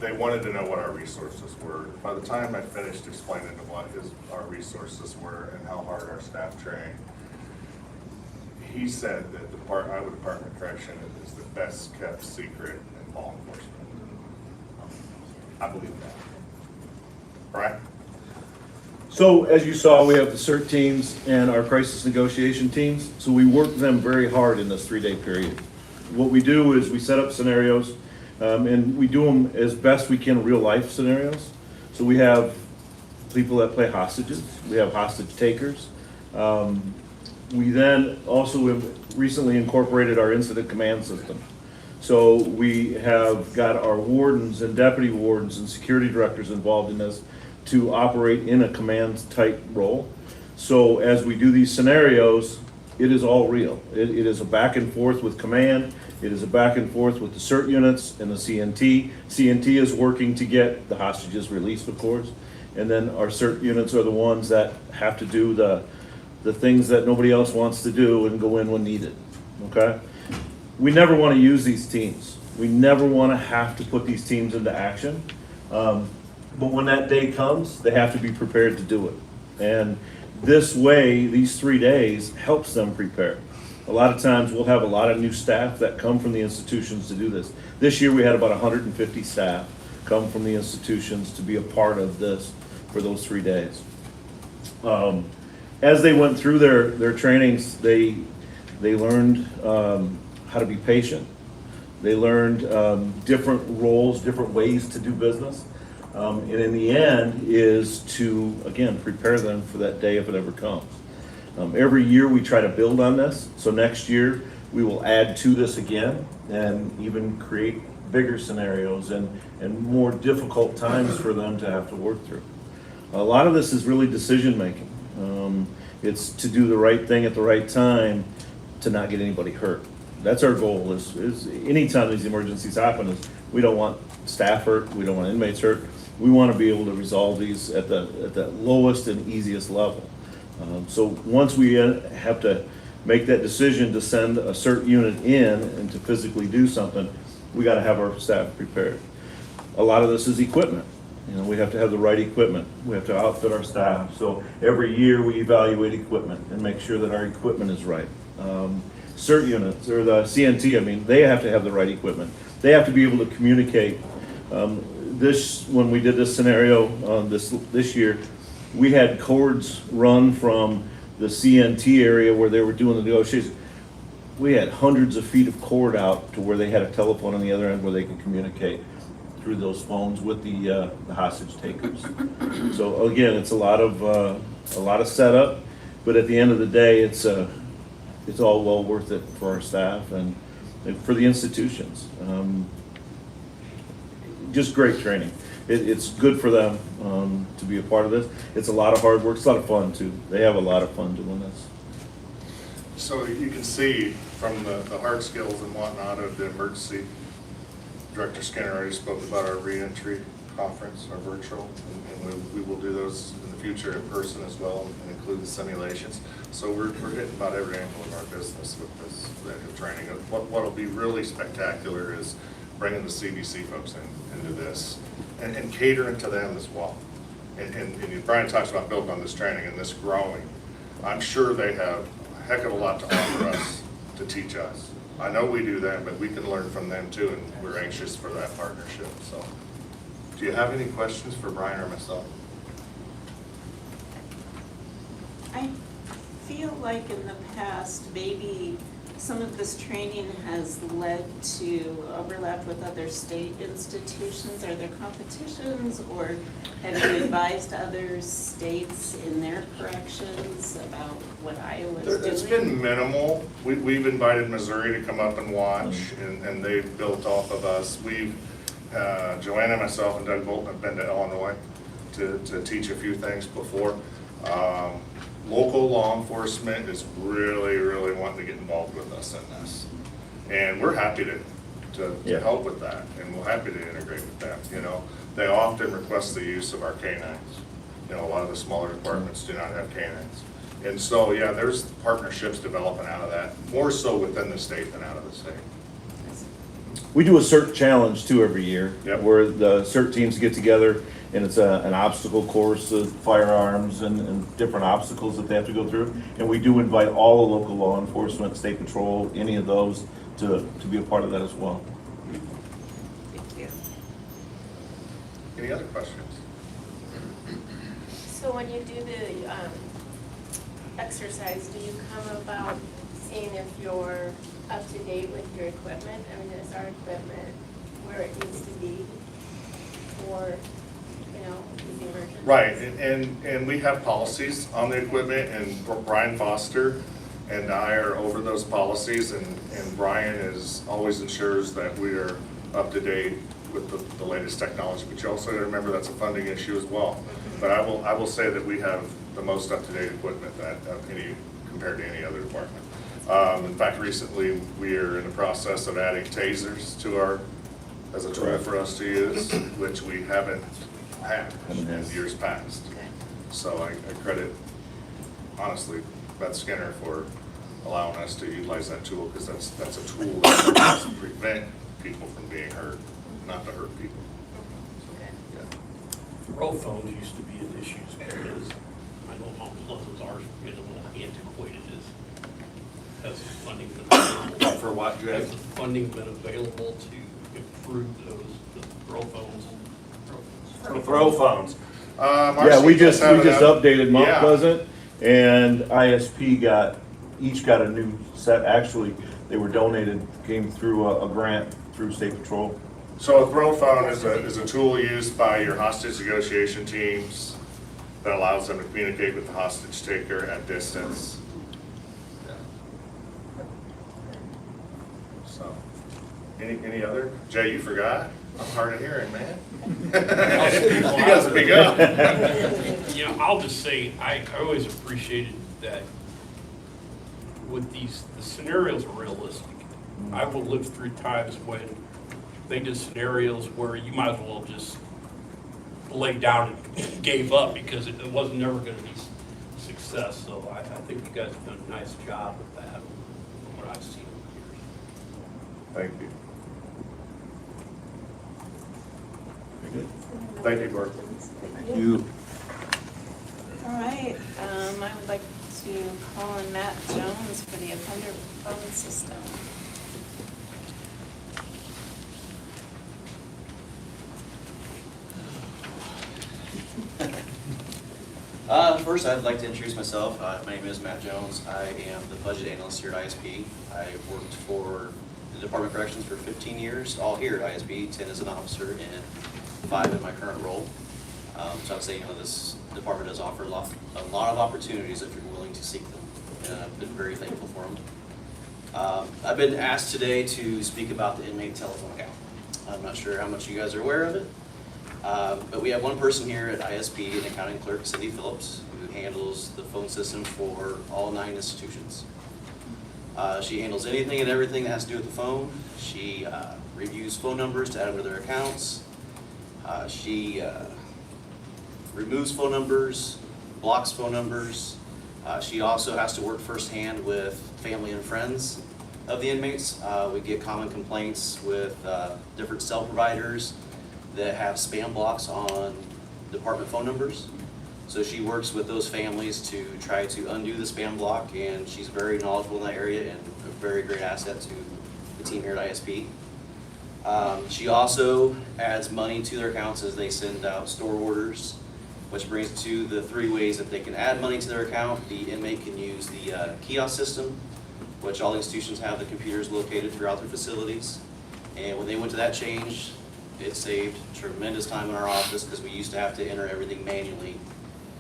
they wanted to know what our resources were. By the time I finished explaining what our resources were and how hard our staff trained, he said that Iowa Department of Correction is the best kept secret in law enforcement. I believe that. Brian? So as you saw, we have the CERT teams and our crisis negotiation teams. So we work them very hard in this 3-day period. What we do is we set up scenarios and we do them as best we can, real life scenarios. So we have people that play hostages. We have hostage takers. We then also have recently incorporated our incident command system. So we have got our wardens and deputy wardens and security directors involved in this to operate in a command type role. So as we do these scenarios, it is all real. It is a back and forth with command. It is a back and forth with the CERT units and the CNT. CNT is working to get the hostages released, of course. And then our CERT units are the ones that have to do the things that nobody else wants to do and go in when needed, okay? We never want to use these teams. We never want to have to put these teams into action. But when that day comes, they have to be prepared to do it. And this way, these 3 days helps them prepare. A lot of times we'll have a lot of new staff that come from the institutions to do this. This year we had about 150 staff come from the institutions to be a part of this for those 3 days. As they went through their trainings, they learned how to be patient. They learned different roles, different ways to do business. And in the end is to, again, prepare them for that day if it ever comes. Every year we try to build on this. So next year we will add to this again and even create bigger scenarios and more difficult times for them to have to work through. A lot of this is really decision making. It's to do the right thing at the right time to not get anybody hurt. That's our goal is anytime these emergencies happen is we don't want staff hurt, we don't want inmates hurt. We want to be able to resolve these at the lowest and easiest level. So once we have to make that decision to send a CERT unit in and to physically do something, we got to have our staff prepared. A lot of this is equipment. You know, we have to have the right equipment. We have to outfit our staff. So every year we evaluate equipment and make sure that our equipment is right. CERT units or the CNT, I mean, they have to have the right equipment. They have to be able to communicate. When we did this scenario this year, we had cords run from the CNT area where they were doing the negotiations. We had hundreds of feet of cord out to where they had a telephone on the other end where they could communicate through those phones with the hostage takers. So again, it's a lot of setup, but at the end of the day, it's all well worth it for our staff and for the institutions. Just great training. It's good for them to be a part of this. It's a lot of hard work. It's a lot of fun too. They have a lot of fun doing this. So you can see from the hard skills and whatnot of the emergency, Director Skinner already spoke about our reentry conference, our virtual, and we will do those in the future in person as well and include the simulations. So we're hitting about every angle of our business with this training. What will be really spectacular is bringing the CDC folks into this and catering to them as well. And Brian talks about building on this training and this growing. I'm sure they have a heck of a lot to offer us to teach us. I know we do them, but we can learn from them too, and we're anxious for that partnership. So, do you have any questions for Brian or myself? I feel like in the past, maybe some of this training has led to overlap with other state institutions. Are there competitions, or have you advised other states in their corrections about what Iowa's doing? It's been minimal. We've invited Missouri to come up and watch, and they've built off of us. Joanna, myself, and Doug Bolton have been to Illinois to teach a few things before. Local law enforcement is really, really wanting to get involved with us in this. And we're happy to help with that, and we're happy to integrate with them. You know, they often request the use of our canines. You know, a lot of the smaller departments do not have canines. And so, yeah, there's partnerships developing out of that, more so within the state than out of the state. We do a CERT challenge too every year, Yep. where the CERT teams get together and it's an obstacle course of firearms and different obstacles that they have to go through. And we do invite all the local law enforcement, state patrol, any of those to be a part of that as well. Thank you. Any other questions? So when you do the exercise, do you come about seeing if you're up to date with your equipment? I mean, is our equipment where it needs to be for, you know, these emergencies? Right, and we have policies on the equipment, and Brian Foster and I are over those policies, and Brian always ensures that we are up to date with the latest technology. But you also remember that's a funding issue as well. But I will say that we have the most up-to-date equipment compared to any other department. In fact, recently we are in the process of adding tasers to as a tool for us to use, which we haven't had in years past. So I credit, honestly, Beth Skinner for allowing us to utilize that tool, because that's a tool that helps prevent people from being hurt, not to hurt people. Throw phones used to be an issue because I know Mount Pleasant's ours get a little antiquated has funding been available. For what, Jay? Has the funding been available to improve the throw phones? For throw phones. Yeah, we just updated Mount Yeah. Pleasant, and ISP each got a new set. Actually, they were donated, came through a grant through State Patrol. So a throw phone is a tool used by your hostage negotiation teams that allows them to communicate with the hostage taker at distance. So, any other? Jay, you forgot? I'm hard of hearing, man. You gotta speak up. You know, I'll just say, I always appreciated that with the scenarios are realistic. I will live through times when they did scenarios where you might as well just lay down and gave up because it wasn't never gonna be success. So I think you guys have done a nice job with that from what I've seen over the years. Thank you. Thank you, Gordon. Thank you. All right, I would like to call on Matt Jones for the offender phone system. First, I'd like to introduce myself. My name is Matt Jones. I am the budget analyst here at ISP. I worked for the Department of Corrections for 15 years, all here at ISP, 10 as an officer and 5 in my current role. So I would say, you know, this department does offer a lot of opportunities if you're willing to seek them, and I've been very thankful for them. I've been asked today to speak about the inmate telephone account. I'm not sure how much you guys are aware of it, but we have one person here at ISP, an accounting clerk, Cindy Phillips, who handles the phone system for all 9 institutions. She handles anything and everything that has to do with the phone. She reviews phone numbers to add them to their accounts. She removes phone numbers, blocks phone numbers. She also has to work firsthand with family and friends of the inmates. We get common complaints with different cell providers that have spam blocks on department phone numbers. So she works with those families to try to undo the spam block, and she's very knowledgeable in that area and a very great asset to the team here at ISP. She also adds money to their accounts as they send out store orders, which brings to the 3 ways that they can add money to their account. The inmate can use the kiosk system, which all institutions have the computers located throughout their facilities. And when they went to that change, it saved tremendous time in our office because we used to have to enter everything manually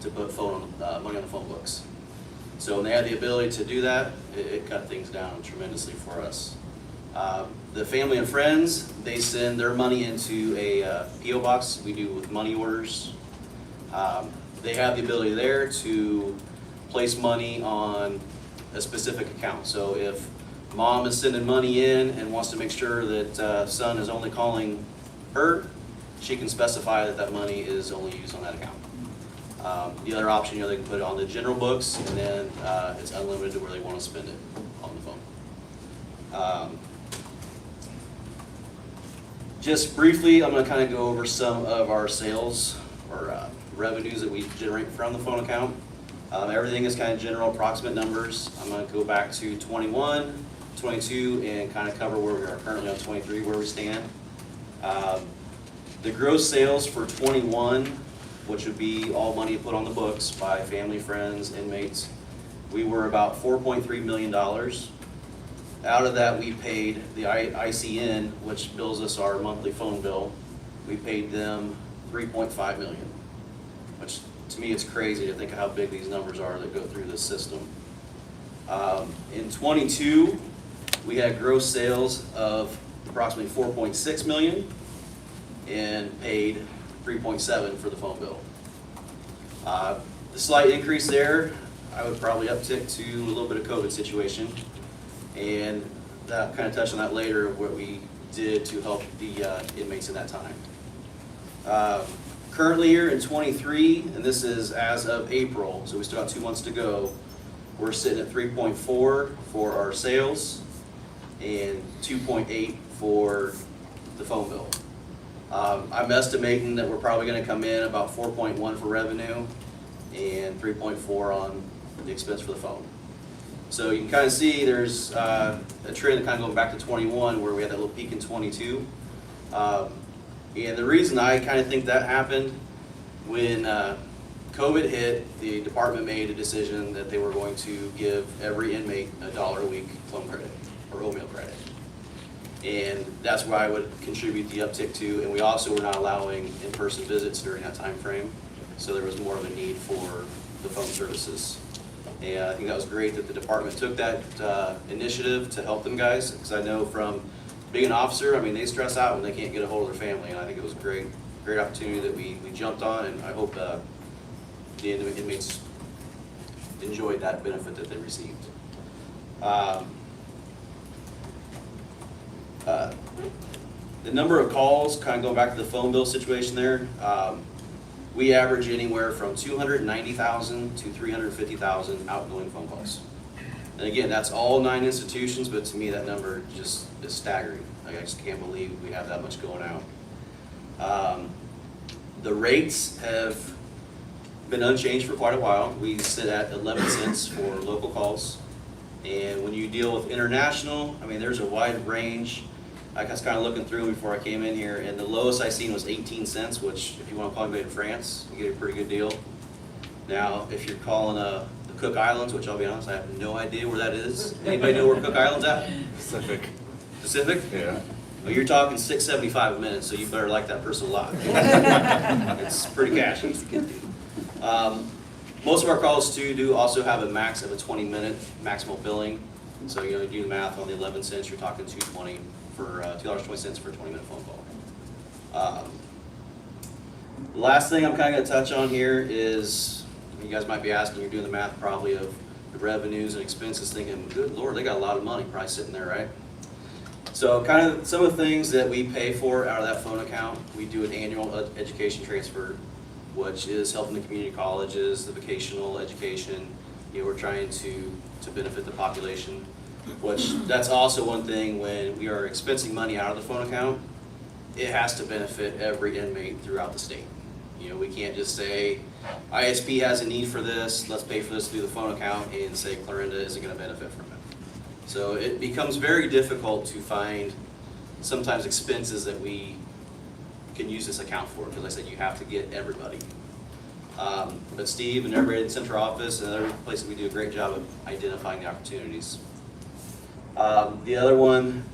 to put money on the phone books. So when they had the ability to do that, it cut things down tremendously for us. The family and friends, they send their money into a PO box. We do with money orders. They have the ability there to place money on a specific account. So if mom is sending money in and wants to make sure that son is only calling her, she can specify that that money is only used on that account. The other option, you know, they can put it on the general books, and then it's unlimited to where they want to spend it on the phone. Just briefly, I'm going to kind of go over some of our sales or revenues that we generate from the phone account. Everything is kind of general approximate numbers. I'm going to go back to 21, 22, and kind of cover where we are currently on 23, where we stand. The gross sales for 21, which would be all money put on the books by family, friends, inmates, we were about $4.3 million. Out of that, we paid the ICN, which bills us our monthly phone bill. We paid them $3.5 million, which to me it's crazy to think of how big these numbers are that go through this system. In 22, we had gross sales of approximately $4.6 million and paid 3.7 for the phone bill. The slight increase there, I would probably uptick to a little bit of COVID situation, and that kind of touch on that later, what we did to help the inmates in that time. Currently here in 23, and this is as of April, so we still have 2 months to go, we're sitting at 3.4 for our sales and 2.8 for the phone bill. I'm estimating that we're probably gonna come in about 4.1 for revenue and 3.4 on the expense for the phone. So you can kind of see there's a trend kind of going back to 21 where we had that little peak in 22. And the reason I kind of think that happened, when COVID hit, the department made a decision that they were going to give every inmate $1 a week phone credit or oatmeal credit. And that's why I would contribute the uptick to, and we also were not allowing in-person visits during that time frame. So there was more of a need for the phone services. And I think that was great that the department took that initiative to help them guys, because I know from being an officer, I mean, they stress out when they can't get a hold of their family, and I think it was a great opportunity that we jumped on, and I hope the inmates enjoyed that benefit that they received. The number of calls, kind of going back to the phone bill situation there, we average anywhere from 290,000 to 350,000 outgoing phone calls. And again, that's all 9 institutions, but to me that number just is staggering. Like, I just can't believe we have that much going out. The rates have been unchanged for quite a while. We sit at 11 cents for local calls. And when you deal with international, I mean, there's a wide range. I was kind of looking through before I came in here, and the lowest I seen was 18 cents, which if you want to call anybody in France, you get a pretty good deal. Now, if you're calling the Cook Islands, which I'll be honest, I have no idea where that is. Anybody know where Cook Islands at? Pacific. Pacific? Yeah. Well, you're talking $6.75 a minute, so you better like that person a lot. It's pretty cashy. Most of our calls too do also have a max of a 20-minute maximal billing. So you do the math on the 11 cents, you're talking $2.20 for $2.20 for a 20-minute phone call. The last thing I'm kind of going to touch on here is, you guys might be asking, you're doing the math probably of the revenues and expenses, thinking, good Lord, they got a lot of money probably sitting there, right? So kind of some of the things that we pay for out of that phone account, we do an annual education transfer, which is helping the community colleges, the vocational education. You know, we're trying to benefit the population, which that's also one thing when we are expensing money out of the phone account, it has to benefit every inmate throughout the state. You know, we can't just say, ISP has a need for this, let's pay for this through the phone account, and say Clarinda isn't gonna benefit from it. So it becomes very difficult to find sometimes expenses that we can use this account for, because like I said, you have to get everybody. But Steve and everybody in the central office and other places, we do a great job of identifying the opportunities. The other one,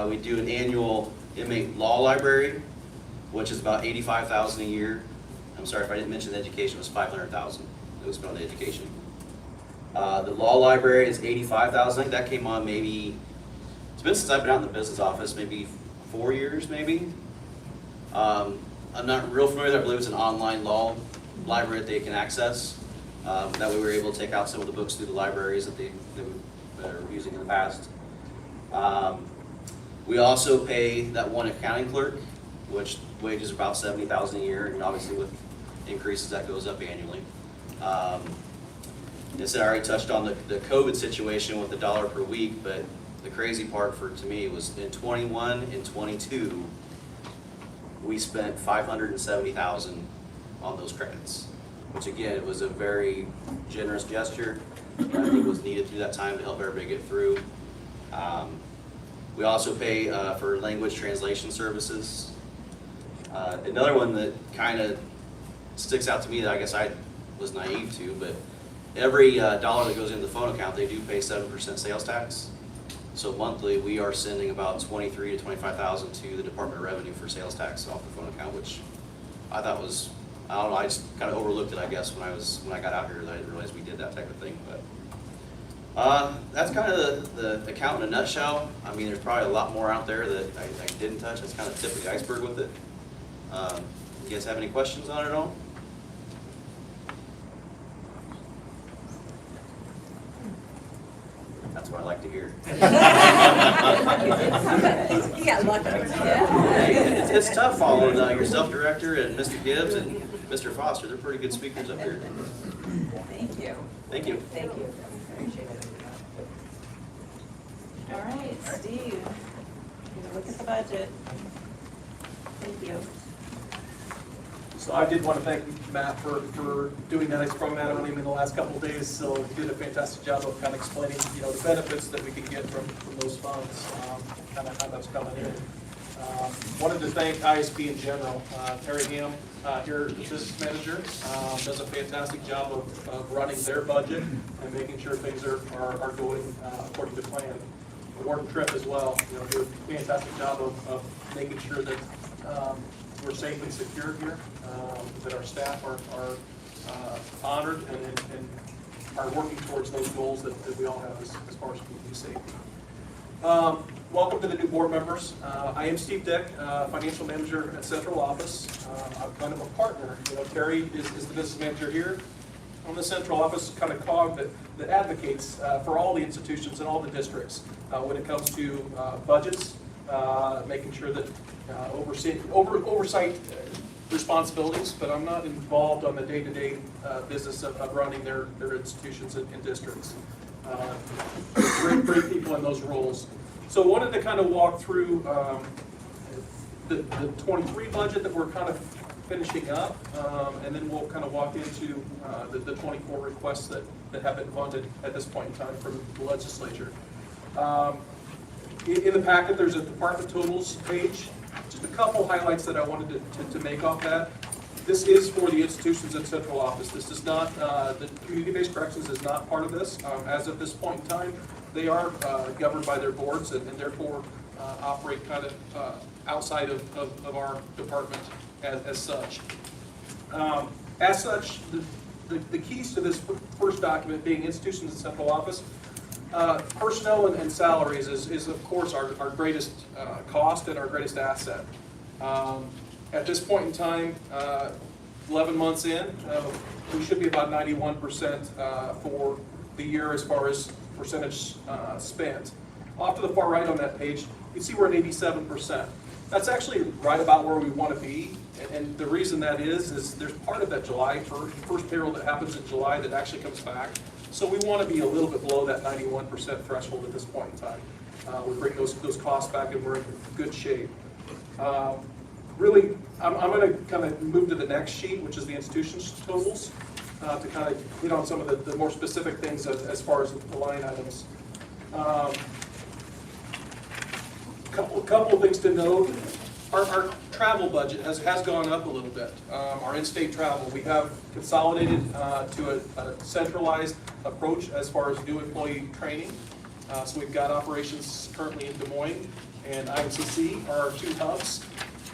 we do an annual inmate law library, which is about $85,000 a year. I'm sorry if I didn't mention the education, it was $500,000 that was spent on the education. The law library is $85,000. I think that came on maybe, it's been since I've been out in the business office, maybe 4 years maybe. I'm not real familiar with it. I believe it's an online law library that they can access. That way we were able to take out some of the books through the libraries that they were using in the past. We also pay that one accounting clerk, which wages about $70,000 a year, and obviously with increases that goes up annually. I said I already touched on the COVID situation with the $1 per week, but the crazy part to me was in 21 and 22, we spent $570,000 on those credits, which again, it was a very generous gesture. I think was needed through that time to help everybody get through. We also pay for language translation services. Another one that kind of sticks out to me that I guess I was naive to, but every dollar that goes into the phone account, they do pay 7% sales tax. So monthly, we are sending about $23,000 to $25,000 to the Department of Revenue for sales tax off the phone account, which I thought was, I don't know, I just kind of overlooked it, I guess, when I got out here, that I didn't realize we did that type of thing. But that's kind of the account in a nutshell. I mean, there's probably a lot more out there that I didn't touch. That's kind of the tip of the iceberg with it. You guys have any questions on it at all? That's what I like to hear. Yeah, lucky. It's tough following your self-director and Mr. Gibbs and Mr. Foster. They're pretty good speakers up here. Thank you. Thank you. Thank you. Appreciate it. All right, Steve, you look at the budget. Thank you. So I did want to thank Matt for doing that. I sprung that on him in the last couple of days, so he did a fantastic job of kind of explaining, the benefits that we can get from those funds, kind of how that's coming in. Wanted to thank ISP in general. Terry Ham, here, the business manager, does a fantastic job of running their budget and making sure things are going according to plan. Warden Tripp as well, do a fantastic job of making sure that we're safe and secure here, that our staff are honored and are working towards those goals that we all have as far as community safety. Welcome to the new board members. I am Steve Dick, financial manager at Central Office. I'm kind of a partner. Terry is the business manager here. On the Central Office, kind of cog that advocates for all the institutions and all the districts when it comes to budgets, making sure that oversight responsibilities, but I'm not involved on the day-to-day business of running their institutions and districts. Great people in those roles. So I wanted to kind of walk through the 23 budget that we're kind of finishing up, and then we'll kind of walk into the 24 requests that have been funded at this point in time from the legislature. In the packet, there's a department totals page. Just a couple highlights that I wanted to make off that. This is for the institutions in Central Office. This is not, the community-based corrections is not part of this. As of this point in time, they are governed by their boards and therefore operate kind of outside of our department as such. As such, the keys to this first document being institutions in Central Office, personnel and salaries is of course our greatest cost and our greatest asset. At this point in time, 11 months in, we should be about 91% for the year as far as percentage spent. Off to the far right on that page, you can see we're at 87%. That's actually right about where we want to be, and the reason that is there's part of that July first payroll that happens in July that actually comes back. So we want to be a little bit below that 91% threshold at this point in time. We bring those costs back and we're in good shape. Really, I'm going to kind of move to the next sheet, which is the institutions totals, to kind of hit on some of the more specific things as far as the line items. Couple of things to note. Our travel budget has gone up a little bit. Our in-state travel, we have consolidated to a centralized approach as far as new employee training. So we've got operations currently in Des Moines and IMCC are our two hubs.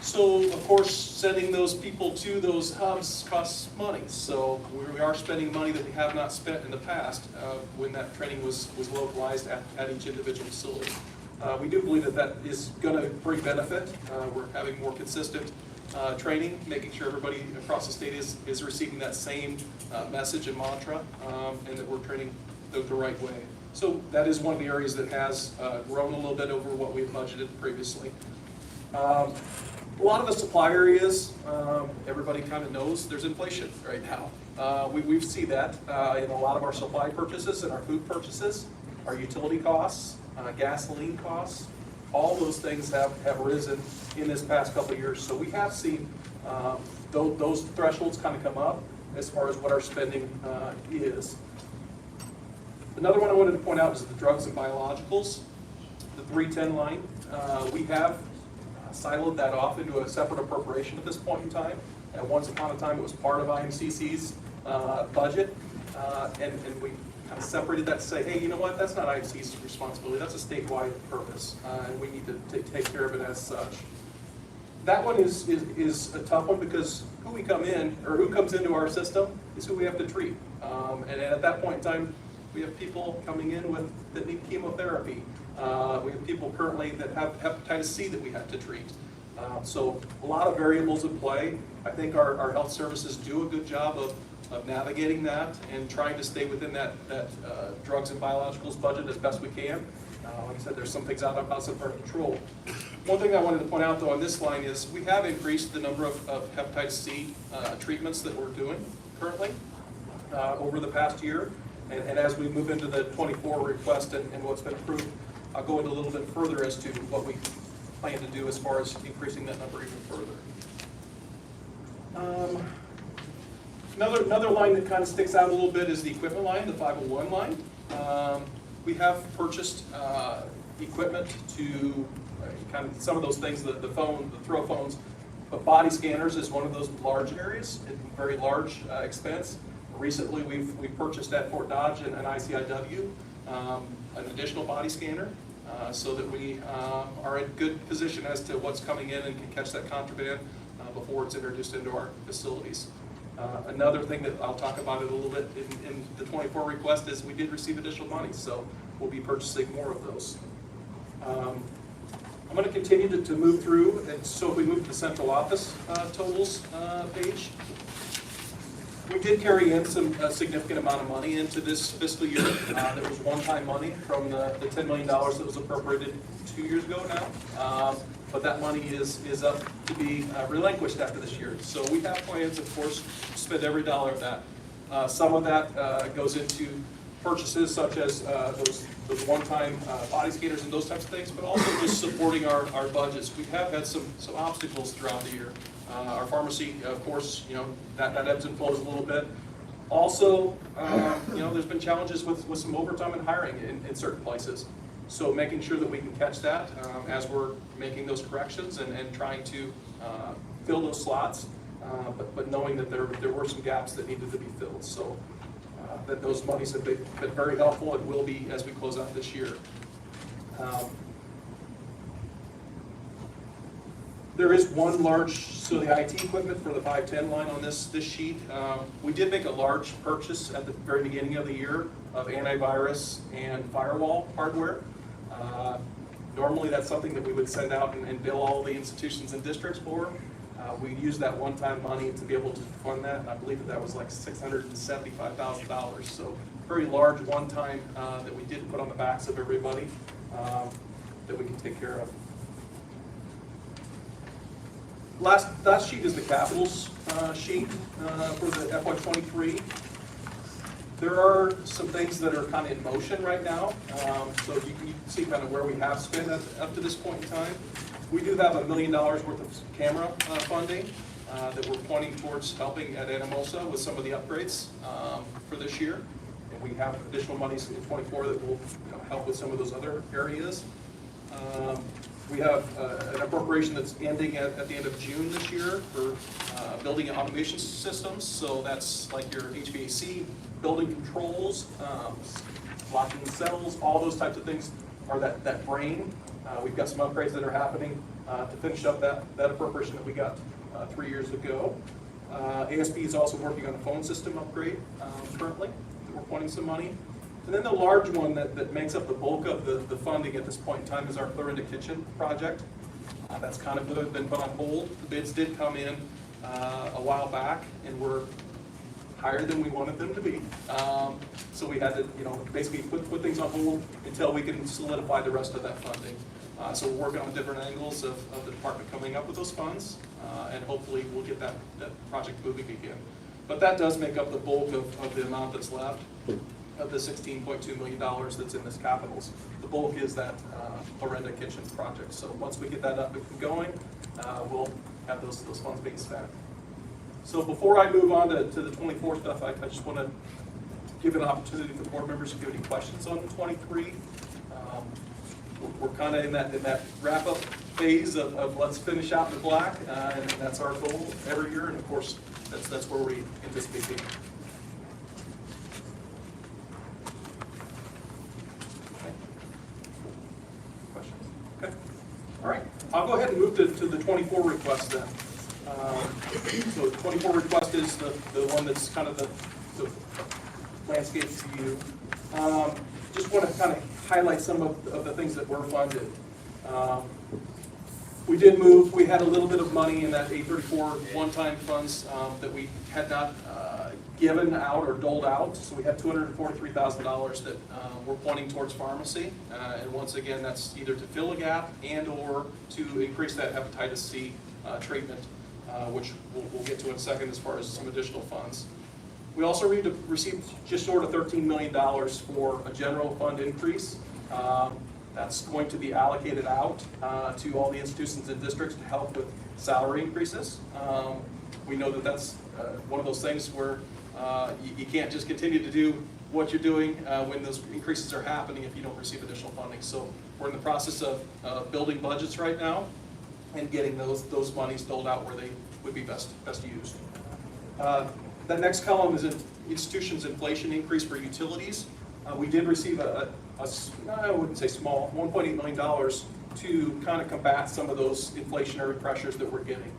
So of course, sending those people to those hubs costs money. So we are spending money that we have not spent in the past when that training was localized at each individual facility. We do believe that is going to bring benefit. We're having more consistent training, making sure everybody across the state is receiving that same message and mantra, and that we're training the right way. So that is one of the areas that has grown a little bit over what we budgeted previously. A lot of the supply areas, everybody kind of knows there's inflation right now. We see that in a lot of our supply purchases and our food purchases, our utility costs, gasoline costs, all those things have risen in this past couple of years. So we have seen those thresholds kind of come up as far as what our spending is. Another one I wanted to point out is the drugs and biologicals, the 310 line. We have siloed that off into a separate appropriation at this point in time. And once upon a time, it was part of IMCC's budget, and we kind of separated that to say, hey, you know what, that's not IMC's responsibility, that's a statewide purpose, and we need to take care of it as such. That one is a tough one because who comes into our system is who we have to treat. And at that point in time, we have people coming in that need chemotherapy. We have people currently that have hepatitis C that we have to treat. So a lot of variables in play. I think our health services do a good job of navigating that and trying to stay within that drugs and biologicals budget as best we can. Like I said, there's some things outside of our control. One thing I wanted to point out though on this line is we have increased the number of hepatitis C treatments that we're doing currently over the past year. And as we move into the 24 request and what's been approved, I'll go into a little bit further as to what we plan to do as far as increasing that number even further. Another line that kind of sticks out a little bit is the equipment line, the 501 line. We have purchased equipment to kind of some of those things, the throw phones, but body scanners is one of those large areas, very large expense. Recently, we've purchased at Fort Dodge and ICIW an additional body scanner so that we are in good position as to what's coming in and can catch that contraband before it's introduced into our facilities. Another thing that I'll talk about it a little bit in the 24 request is we did receive additional money, so we'll be purchasing more of those. I'm going to continue to move through, and so if we move to the central office totals page, we did carry in a significant amount of money into this fiscal year. There was one-time money from the $10 million that was appropriated 2 years ago now. But that money is up to be relinquished after this year. So we have plans, of course, to spend every dollar of that. Some of that goes into purchases such as those one-time body scanners and those types of things, but also just supporting our budgets. We have had some obstacles throughout the year. Our pharmacy, of course, that ebbs and flows a little bit. Also, there's been challenges with some overtime and hiring in certain places. So making sure that we can catch that as we're making those corrections and trying to fill those slots, but knowing that there were some gaps that needed to be filled. So that those monies have been very helpful and will be as we close out this year. There is one large, so the IT equipment for the 510 line on this sheet. We did make a large purchase at the very beginning of the year of antivirus and firewall hardware. Normally that's something that we would send out and bill all the institutions and districts for. We used that one-time money to be able to fund that. I believe that was like $675,000. So very large one-time that we did put on the backs of everybody that we can take care of. Last sheet is the capitals sheet for the FY23. There are some things that are kind of in motion right now. So you can see kind of where we have spent up to this point in time. We do have $1 million worth of camera funding that we're pointing towards helping at Anamosa with some of the upgrades for this year. And we have additional monies in 24 that will help with some of those other areas. We have an appropriation that's ending at the end of June this year for building and automation systems. So that's like your HVAC, building controls, locking cells, all those types of things are that brain. We've got some upgrades that are happening to finish up that appropriation that we got 3 years ago. ASP is also working on a phone system upgrade currently. We're pointing some money. And then the large one that makes up the bulk of the funding at this point in time is our Clarinda Kitchen project. That's kind of been put on hold. The bids did come in a while back and were higher than we wanted them to be. So we had to, basically put things on hold until we can solidify the rest of that funding. So we're working on different angles of the department coming up with those funds, and hopefully we'll get that project moving again. But that does make up the bulk of the amount that's left of the $16.2 million that's in this capitals. The bulk is that Clarinda Kitchen project. So once we get that up and going, we'll have those funds being spent. So before I move on to the 24 stuff, I just want to give an opportunity for board members to give any questions on 23. We're kind of in that wrap-up phase of let's finish out the black, and that's our goal every year, and of course, that's where we anticipate being. Okay. Questions? Okay. All right. I'll go ahead and move to the 24 request then. So the 24 request is the one that's kind of the landscape view. Just want to kind of highlight some of the things that were funded. We did move, we had a little bit of money in that 834 one-time funds that we had not given out or doled out. So we had $243,000 that we're pointing towards pharmacy. And once again, that's either to fill a gap and or to increase that hepatitis C treatment, which we'll get to in a second as far as some additional funds. We also received just short of $13 million for a general fund increase. That's going to be allocated out to all the institutions and districts to help with salary increases. We know that that's one of those things where you can't just continue to do what you're doing when those increases are happening if you don't receive additional funding. So we're in the process of building budgets right now and getting those monies doled out where they would be best used. The next column is institutions inflation increase for utilities. We did receive I wouldn't say small, $1.8 million to kind of combat some of those inflationary pressures that we're getting.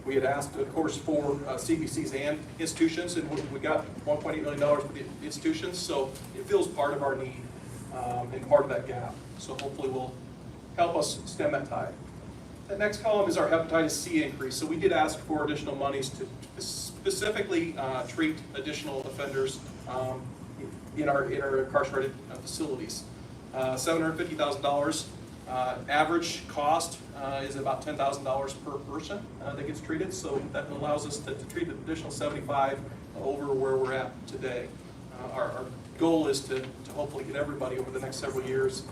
We had asked, of course, for CBCs and institutions, and we got $1.8 million for the institutions, so it fills part of our need and part of that gap. So hopefully will help us stem that tide. The next column is our hepatitis C increase. So we did ask for additional monies to specifically treat additional offenders in our incarcerated facilities. $750,000. Average cost is about $10,000 per person that gets treated, so that allows us to treat an additional 75 over where we're at today. Our goal is to hopefully get everybody over the next several years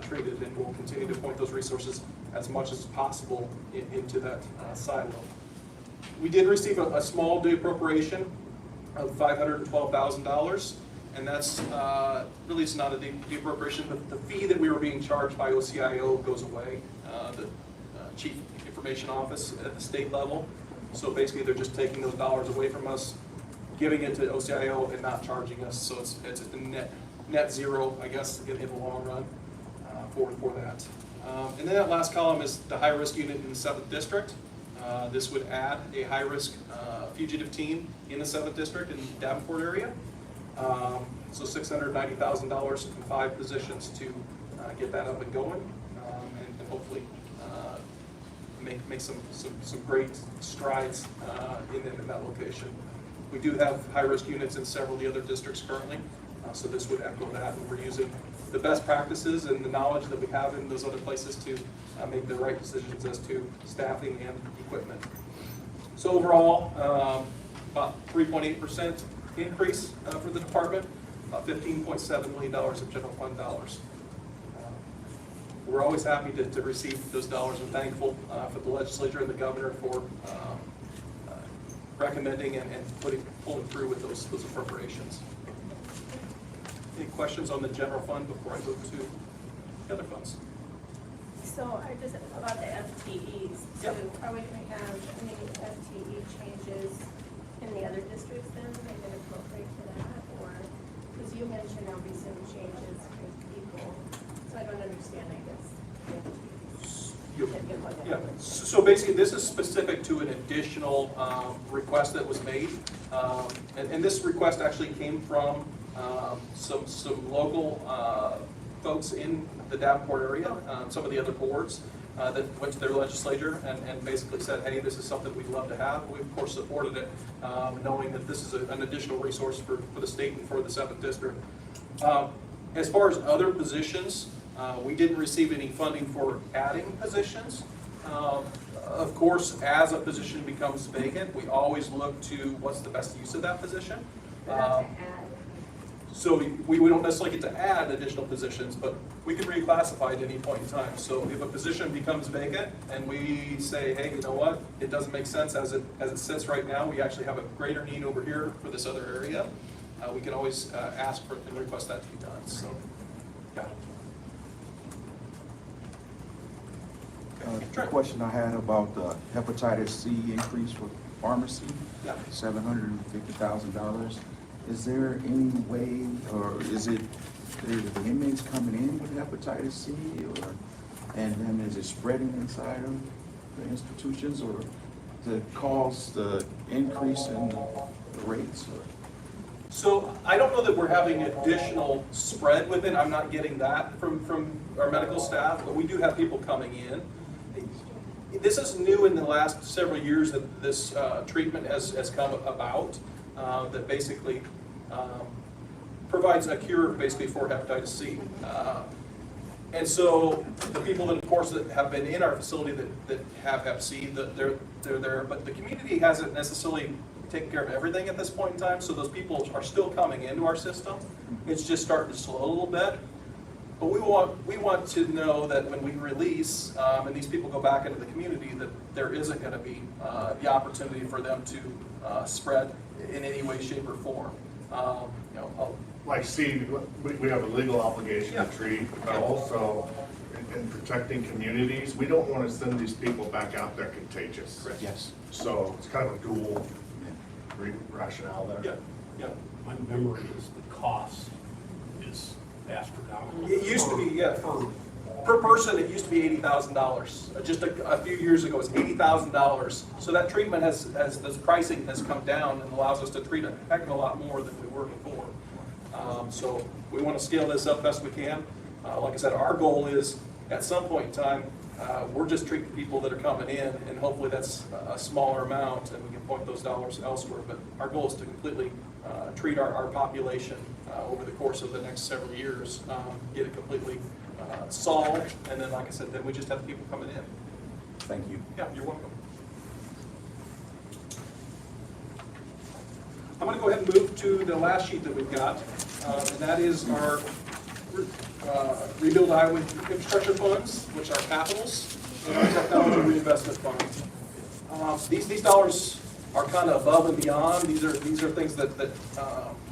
treated, and we'll continue to point those resources as much as possible into that silo. We did receive a small de-appropriation of $512,000. And that's, really it's not a de-appropriation, but the fee that we were being charged by OCIO goes away, the Chief Information Office at the state level. So basically they're just taking those dollars away from us, giving it to OCIO and not charging us. So it's a net zero, I guess, in the long run for that. And then that last column is the high-risk unit in the 7th District. This would add a high-risk fugitive team in the 7th District in the Davenport area. So $690,000 in 5 positions to get that up and going, and hopefully make some great strides in that location. We do have high-risk units in several of the other districts currently, so this would echo that. And we're using the best practices and the knowledge that we have in those other places to make the right decisions as to staffing and equipment. So overall, about 3.8% increase for the department, about $15.7 million of general fund dollars. We're always happy to receive those dollars and thankful for the legislature and the governor for recommending and pulling through with those appropriations. Any questions on the general fund before I move to the other funds? So I just, about the FTEs, so are we going to have any FTE changes in the other districts then, make it appropriate to that, or, because you mentioned there'll be some changes with people, so I don't understand, I guess. Yeah, so basically this is specific to an additional request that was made, and this request actually came from some local folks in the Davenport area, some of the other boards that went to their legislature and basically said, hey, this is something we'd love to have. We of course supported it, knowing that this is an additional resource for the state and for the 7th District. As far as other positions, we didn't receive any funding for adding positions. Of course, as a position becomes vacant, we always look to what's the best use of that position. So we don't necessarily get to add additional positions, but we can reclassify at any point in time. So if a position becomes vacant and we say, hey, you know what, it doesn't make sense as it sits right now, we actually have a greater need over here for this other area, we can always ask for and request that to be done. So, yeah. The question I had about the hepatitis C increase for pharmacy, Yeah. $750,000. Is there any way, or is it the inmates coming in with hepatitis C, or and then is it spreading inside of the institutions, or to cause the increase in the rates? Or? So I don't know that we're having additional spread within. I'm not getting that from our medical staff, but we do have people coming in. This is new in the last several years that this treatment has come about, that basically provides a cure basically for hepatitis C. And so the people that, of course, that have been in our facility that have hep C, they're there, but the community hasn't necessarily taken care of everything at this point in time, so those people are still coming into our system. It's just starting to slow a little bit. But we want to know that when we release, and these people go back into the community, that there isn't gonna be the opportunity for them to spread in any way, shape, or form. You know, Like Steve, we have a legal obligation Yeah. to treat, but also in protecting communities, we don't want to send these people back out there contagious. Correct. Yes. So it's kind of a dual rationale there. yeah. My memory is the cost is astronomical. It used to be, yeah, per person, it used to be $80,000. Just a few years ago, it was $80,000. So that treatment this pricing has come down and allows us to treat a heck of a lot more than we were before. So we want to scale this up best we can. Like I said, our goal is, at some point in time, we're just treating people that are coming in, and hopefully that's a smaller amount, and we can point those dollars elsewhere. But our goal is to completely treat our population over the course of the next several years, get it completely solved, and then, like I said, then we just have people coming in. Thank you. Yeah, you're welcome. I'm gonna go ahead and move to the last sheet that we've got, and that is our Rebuild Iowa Infrastructure Funds, which are capitals, and our Technology Reinvestment Fund. These dollars are kind of above and beyond. These are things that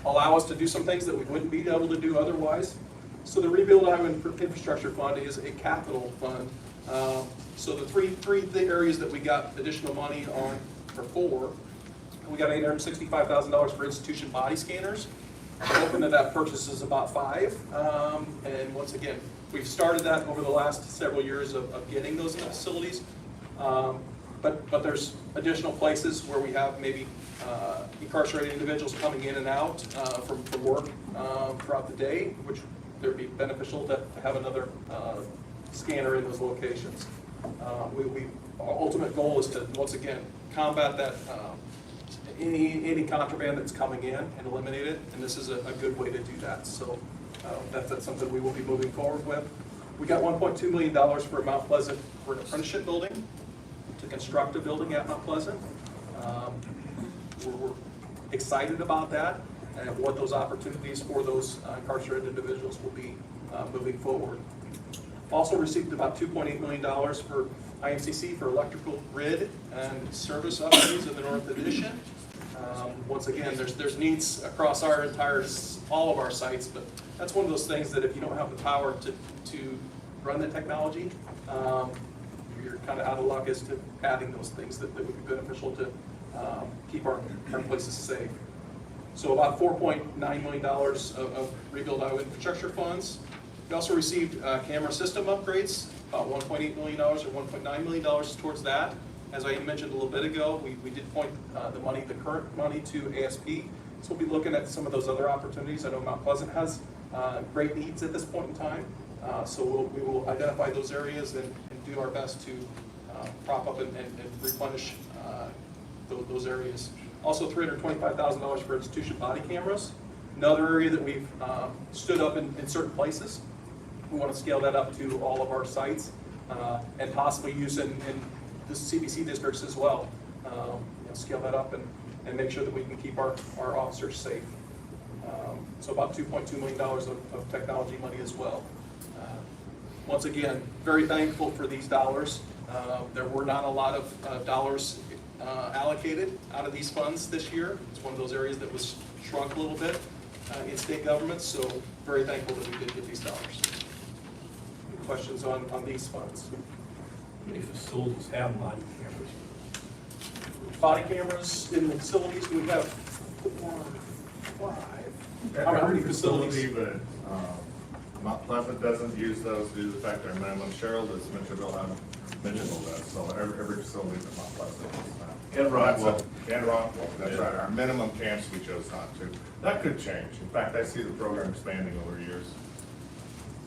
allow us to do some things that we wouldn't be able to do otherwise. So the Rebuild Iowa Infrastructure Fund is a capital fund. So the three areas that we got additional money on are four. We got $865,000 for institution body scanners. The hoping that purchase is about 5. And once again, we've started that over the last several years of getting those in the facilities. But there's additional places where we have maybe incarcerated individuals coming in and out from work throughout the day, which would be beneficial to have another scanner in those locations. Our ultimate goal is to, once again, combat that any contraband that's coming in and eliminate it, and this is a good way to do that. So that's something we will be moving forward with. We got $1.2 million for Mount Pleasant for an apprenticeship building, to construct a building at Mount Pleasant. We're excited about that and what those opportunities for those incarcerated individuals will be moving forward. Also received about $2.8 million for IMCC for electrical grid and service upgrades in the North Addition. Once again, there's needs across all of our sites, but that's one of those things that if you don't have the power to run the technology, you're kind of out of luck as to adding those things that would be beneficial to keep our places safe. So about $4.9 million of Rebuild Iowa Infrastructure Funds. We also received camera system upgrades, about $1.8 million or $1.9 million towards that. As I mentioned a little bit ago, we did point the current money to ASP. So we'll be looking at some of those other opportunities. I know Mount Pleasant has great needs at this point in time. So we will identify those areas and do our best to prop up and replenish those areas. Also $325,000 for institution body cameras. Another area that we've stood up in certain places. We want to scale that up to all of our sites and possibly use in the CBC districts as well. Scale that up and make sure that we can keep our officers safe. So about $2.2 million of technology money as well. Once again, very thankful for these dollars. There were not a lot of dollars allocated out of these funds this year. It's one of those areas that was shrunk a little bit in state governments, so very thankful that we did get these dollars. Any questions on these funds? How many facilities have body cameras? Body cameras in the facilities, we have 4, 5. How many Every facilities? facility, but Mount Pleasant doesn't use those due to the fact they're minimum. Cheryl does, Mitchellville have Mitchellville does, so every facility at Mount Pleasant. And Rockwell. And Rockwell, that's right. Our minimum camps we chose not to. That could change. In fact, I see the program expanding over years.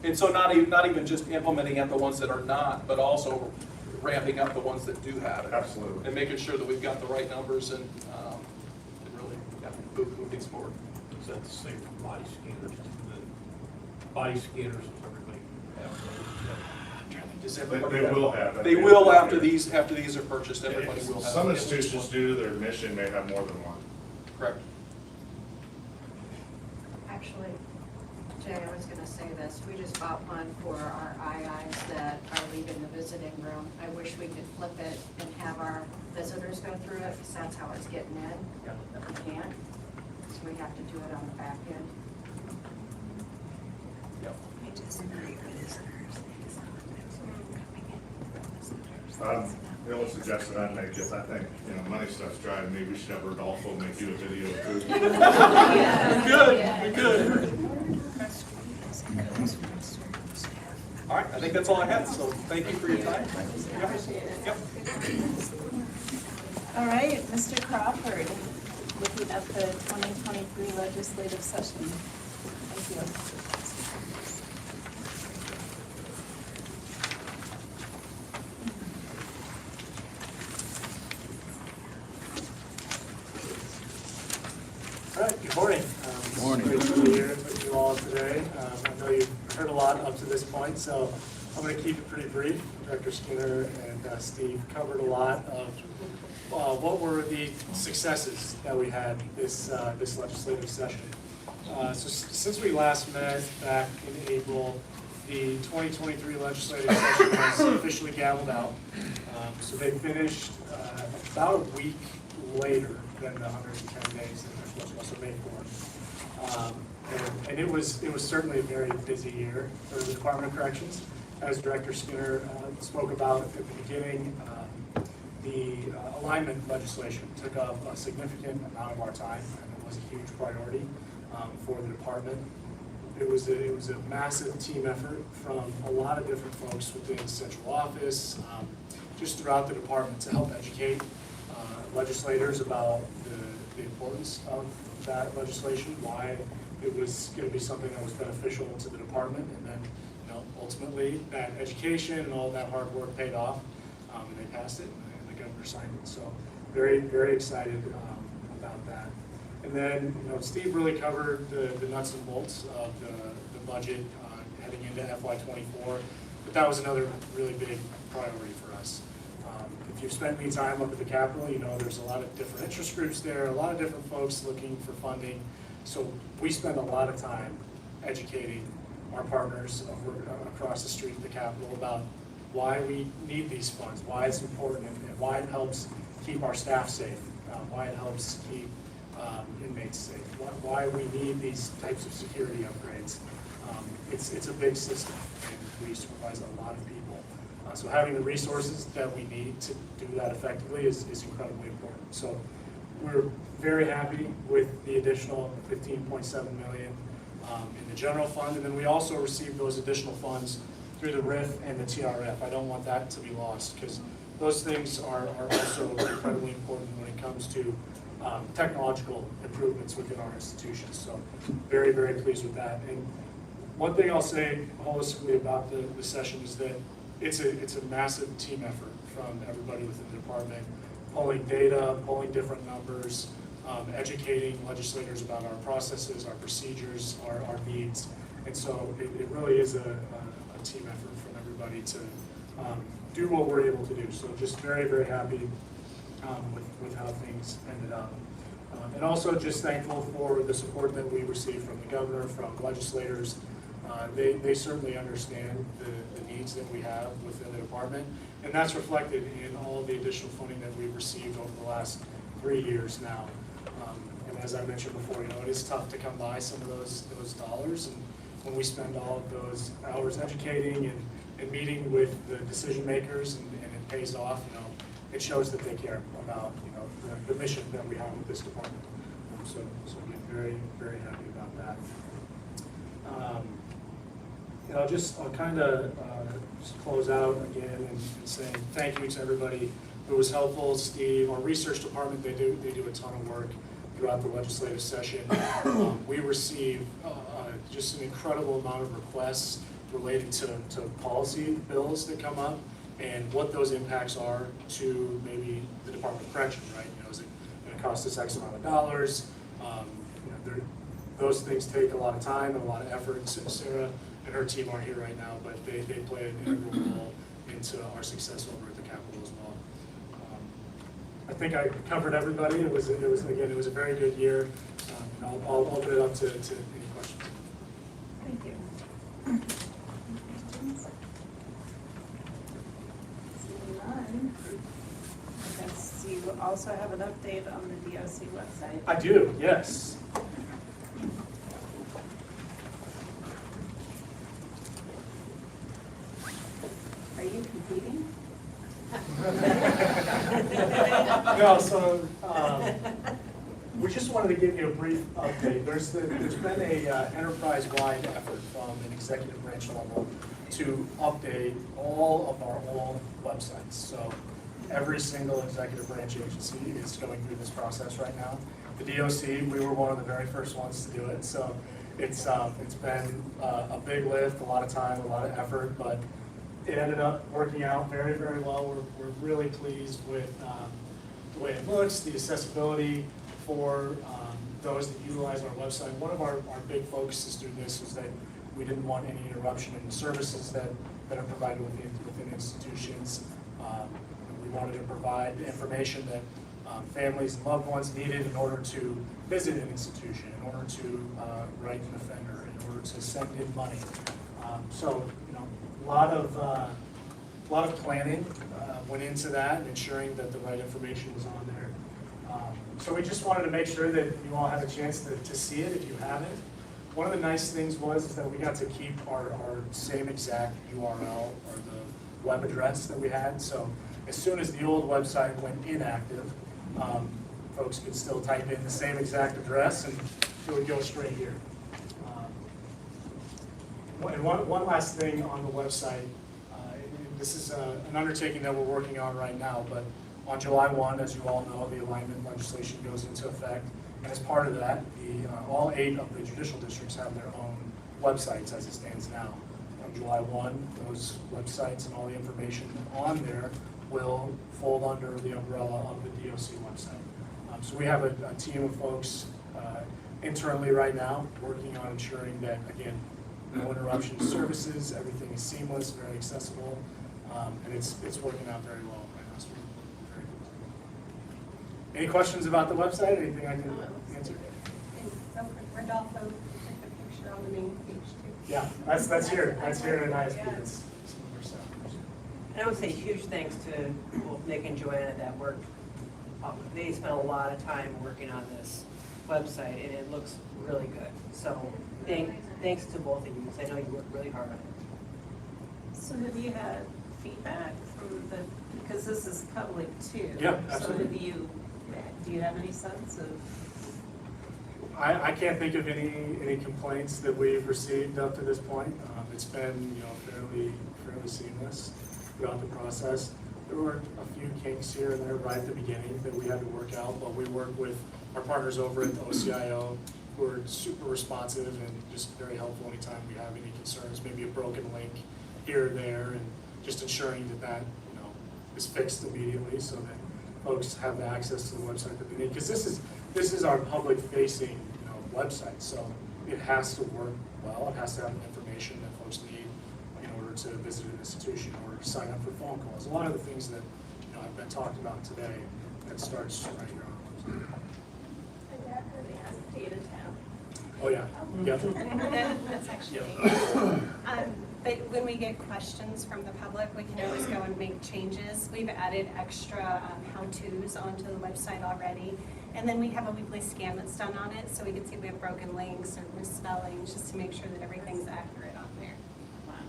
And so not even just implementing at the ones that are not, but also ramping up the ones that do have it. Absolutely. And making sure that we've got the right numbers and really move things forward. Is that the same for body scanners? The body scanners, does everybody have Does They everybody will have. They will after these are purchased, everybody will have. Some institutions, due to their mission, may have more than one. Correct. Actually, Jay, I was gonna gonna say this, we just bought one for our IIs that are leaving the visiting room. I wish we could flip it and have our visitors go through it, because that's how it's getting in, but we can't. So we have to do it on the back end. The only suggestion I'd make is I think, money stuff's driving me, we should have Rodolfo make you a video too. We could. All right, I think that's all I had, so thank you for your time. Yep. All right, Mr. Crawford, looking at the 2023 legislative session. Thank you. All right, good morning. Great to be here with you all today. I know you've heard a lot up to this point, so I'm going to keep it pretty brief. Director Skinner and Steve covered a lot of what were the successes that we had this legislative session. So since we last met back in April, the 2023 legislative session has officially gavelled out. So they finished about a week later than the 110 days that they're supposed to make for. And it was certainly a very busy year for the Department of Corrections. As Director Skinner spoke about at the beginning, the alignment legislation took up a significant amount of our time, and it was a huge priority for the department. It was a massive team effort from a lot of different folks within the central office, just throughout the department to help educate legislators about the importance of that legislation, why it was going to be something that was beneficial to the department, and then ultimately that education and all that hard work paid off, and they passed it, and the governor signed it. So very, very excited about that. And then Steve really covered the nuts and bolts of the budget heading into FY24, but that was another really big priority for us. If you've spent any time up at the Capitol, there's a lot of different interest groups there, a lot of different folks looking for funding. So we spend a lot of time educating our partners across the street at the Capitol about why we need these funds, why it's important, and why it helps keep our staff safe, why it helps keep inmates safe, why we need these types of security upgrades. It's a big system, and we supervise a lot of people. So having the resources that we need to do that effectively is incredibly important. So we're very happy with the additional $15.7 million in the general fund, and then we also received those additional funds through the RIF and the TRF. I don't want that to be lost, because those things are also incredibly important when it comes to technological improvements within our institutions. So very, very pleased with that. And one thing I'll say holistically about the session is that it's a massive team effort from everybody within the department, pulling data, pulling different numbers, educating legislators about our processes, our procedures, our needs. And so it really is a team effort from everybody to do what we're able to do. So just very, very happy with how things ended up. And also just thankful for the support that we received from the governor, from legislators. They certainly understand the needs that we have within the department, and that's reflected in all of the additional funding that we've received over the last 3 years now. And as I mentioned before, it is tough to come by some of those dollars, and when we spend all of those hours educating and meeting with the decision makers, and it pays off, it shows that they care about the mission that we have with this department. So again, very, very happy about that. I'll kind of just close out again and saying thank you to everybody who was helpful. Steve, our research department, they do a ton of work throughout the legislative session. We receive just an incredible amount of requests related to policy bills that come up and what those impacts are to maybe the Department of Corrections, right? Is it going to cost us X amount of dollars? Those things take a lot of time and a lot of effort. Sarah and her team aren't here right now, but they play an integral role into our success over at the Capitol as well. I think I covered everybody. It was a very good year. I'll open it up to any questions. Thank you. also have an update on the DOC website? I do, yes. Are you competing? No, so, we just wanted to give you a brief update. There's been a enterprise-wide effort from an executive branch level to update all of our old websites. So every single executive branch agency is going through this process right now. The DOC, we were one of the very first ones to do it, so it's been a big lift, a lot of time, a lot of effort, but it ended up working out very, very well. We're really pleased with the way it looks, the accessibility for those that utilize our website. One of our big focuses through this was that we didn't want any interruption in the services that are provided within institutions. We wanted to provide the information that families and loved ones needed in order to visit an institution, in order to write an offender, in order to send in money. So, a lot of planning went into that, and ensuring that the right information was on there. So we just wanted to make sure that you all had a chance to see it if you haven't. One of the nice things was that we got to keep our same exact URL or the web address that we had. So as soon as the old website went inactive, folks could still type in the same exact address and it would go straight here. And one last thing on the website, this is an undertaking that we're working on right now, but on July 1, as you all know, the alignment legislation goes into effect. And as part of that, all 8 of the judicial districts have their own websites as it stands now. On July 1, those websites and all the information on there will fold under the umbrella of the DOC website. So we have a team of folks internally right now working on ensuring that, again, no interruption to services, everything is seamless, very accessible, and it's working out very well right now. So we're very good. Any questions about the website? Anything I can answer? Rodolfo took a picture on the main page too. Yeah, that's here. That's here at ISP. It's some of our stuff. And I would say huge thanks to both Nick and Joanna that worked. They spent a lot of time working on this website, and it looks really good. So thanks to both of you, because I know you worked really hard on it. So have you had feedback from because this is public too? Yeah, absolutely. So do you have any sense of? I can't think of any complaints that we've received up to this point. It's been fairly seamless throughout the process. There were a few kinks here and there right at the beginning that we had to work out, but we work with our partners over at the OCIO who are super responsive and just very helpful anytime we have any concerns, maybe a broken link here or there, and just ensuring that is fixed immediately so that folks have the access to the website that they need. Because this is our public-facing website, so it has to work well. It has to have the information that folks need in order to visit an institution, in order to sign up for phone calls. A lot of the things that have been talked about today, that starts right here on our website. And that really has a data tab. Oh, yeah. Yep. That's actually, but when we get questions from the public, we can always go and make changes. We've added extra how-tos onto the website already. And then we have a weekly scan that's done on it, so we can see if we have broken links or misspellings, just to make sure that everything's accurate on there. Wow.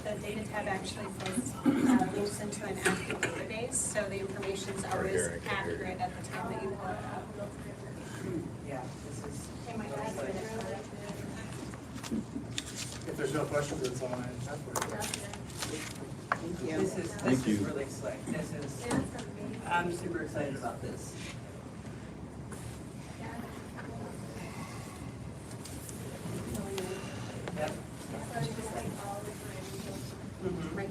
The data tab actually links into an active database, so the information's always accurate at the time that you pull it up. Yeah, this is. Hey, my dad's been really If there's no questions, that's all I have for you. This is really slick. I'm super excited about this. Yep. Right.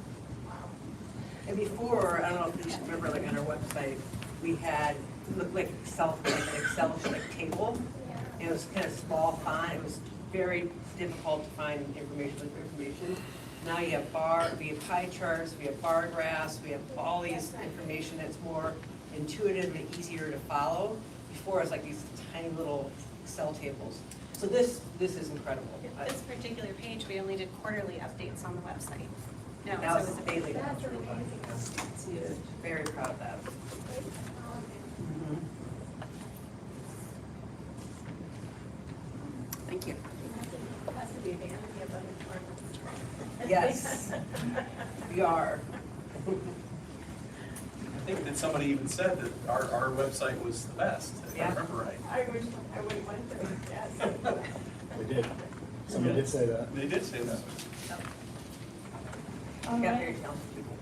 And before, I don't know if you remember, like on our website, we had, it looked like an Excel like table. And it was kind of small font. It was very difficult to find information. Now you have we have pie charts, we have bar graphs, we have all these information that's more intuitive and easier to follow. Before, it's like these tiny little Excel tables. So this is incredible. This particular page, we only did quarterly updates on the website. Now So it's daily. That's amazing. It's huge. Very proud of that. Thank you. Has to be vanity of other departments. Yes, we are. I think that somebody even said that our website was the best, if I Yeah. remember right. I wish I would have went there, yes. We did. Somebody did say that. They did say that. All Got right. very talented people.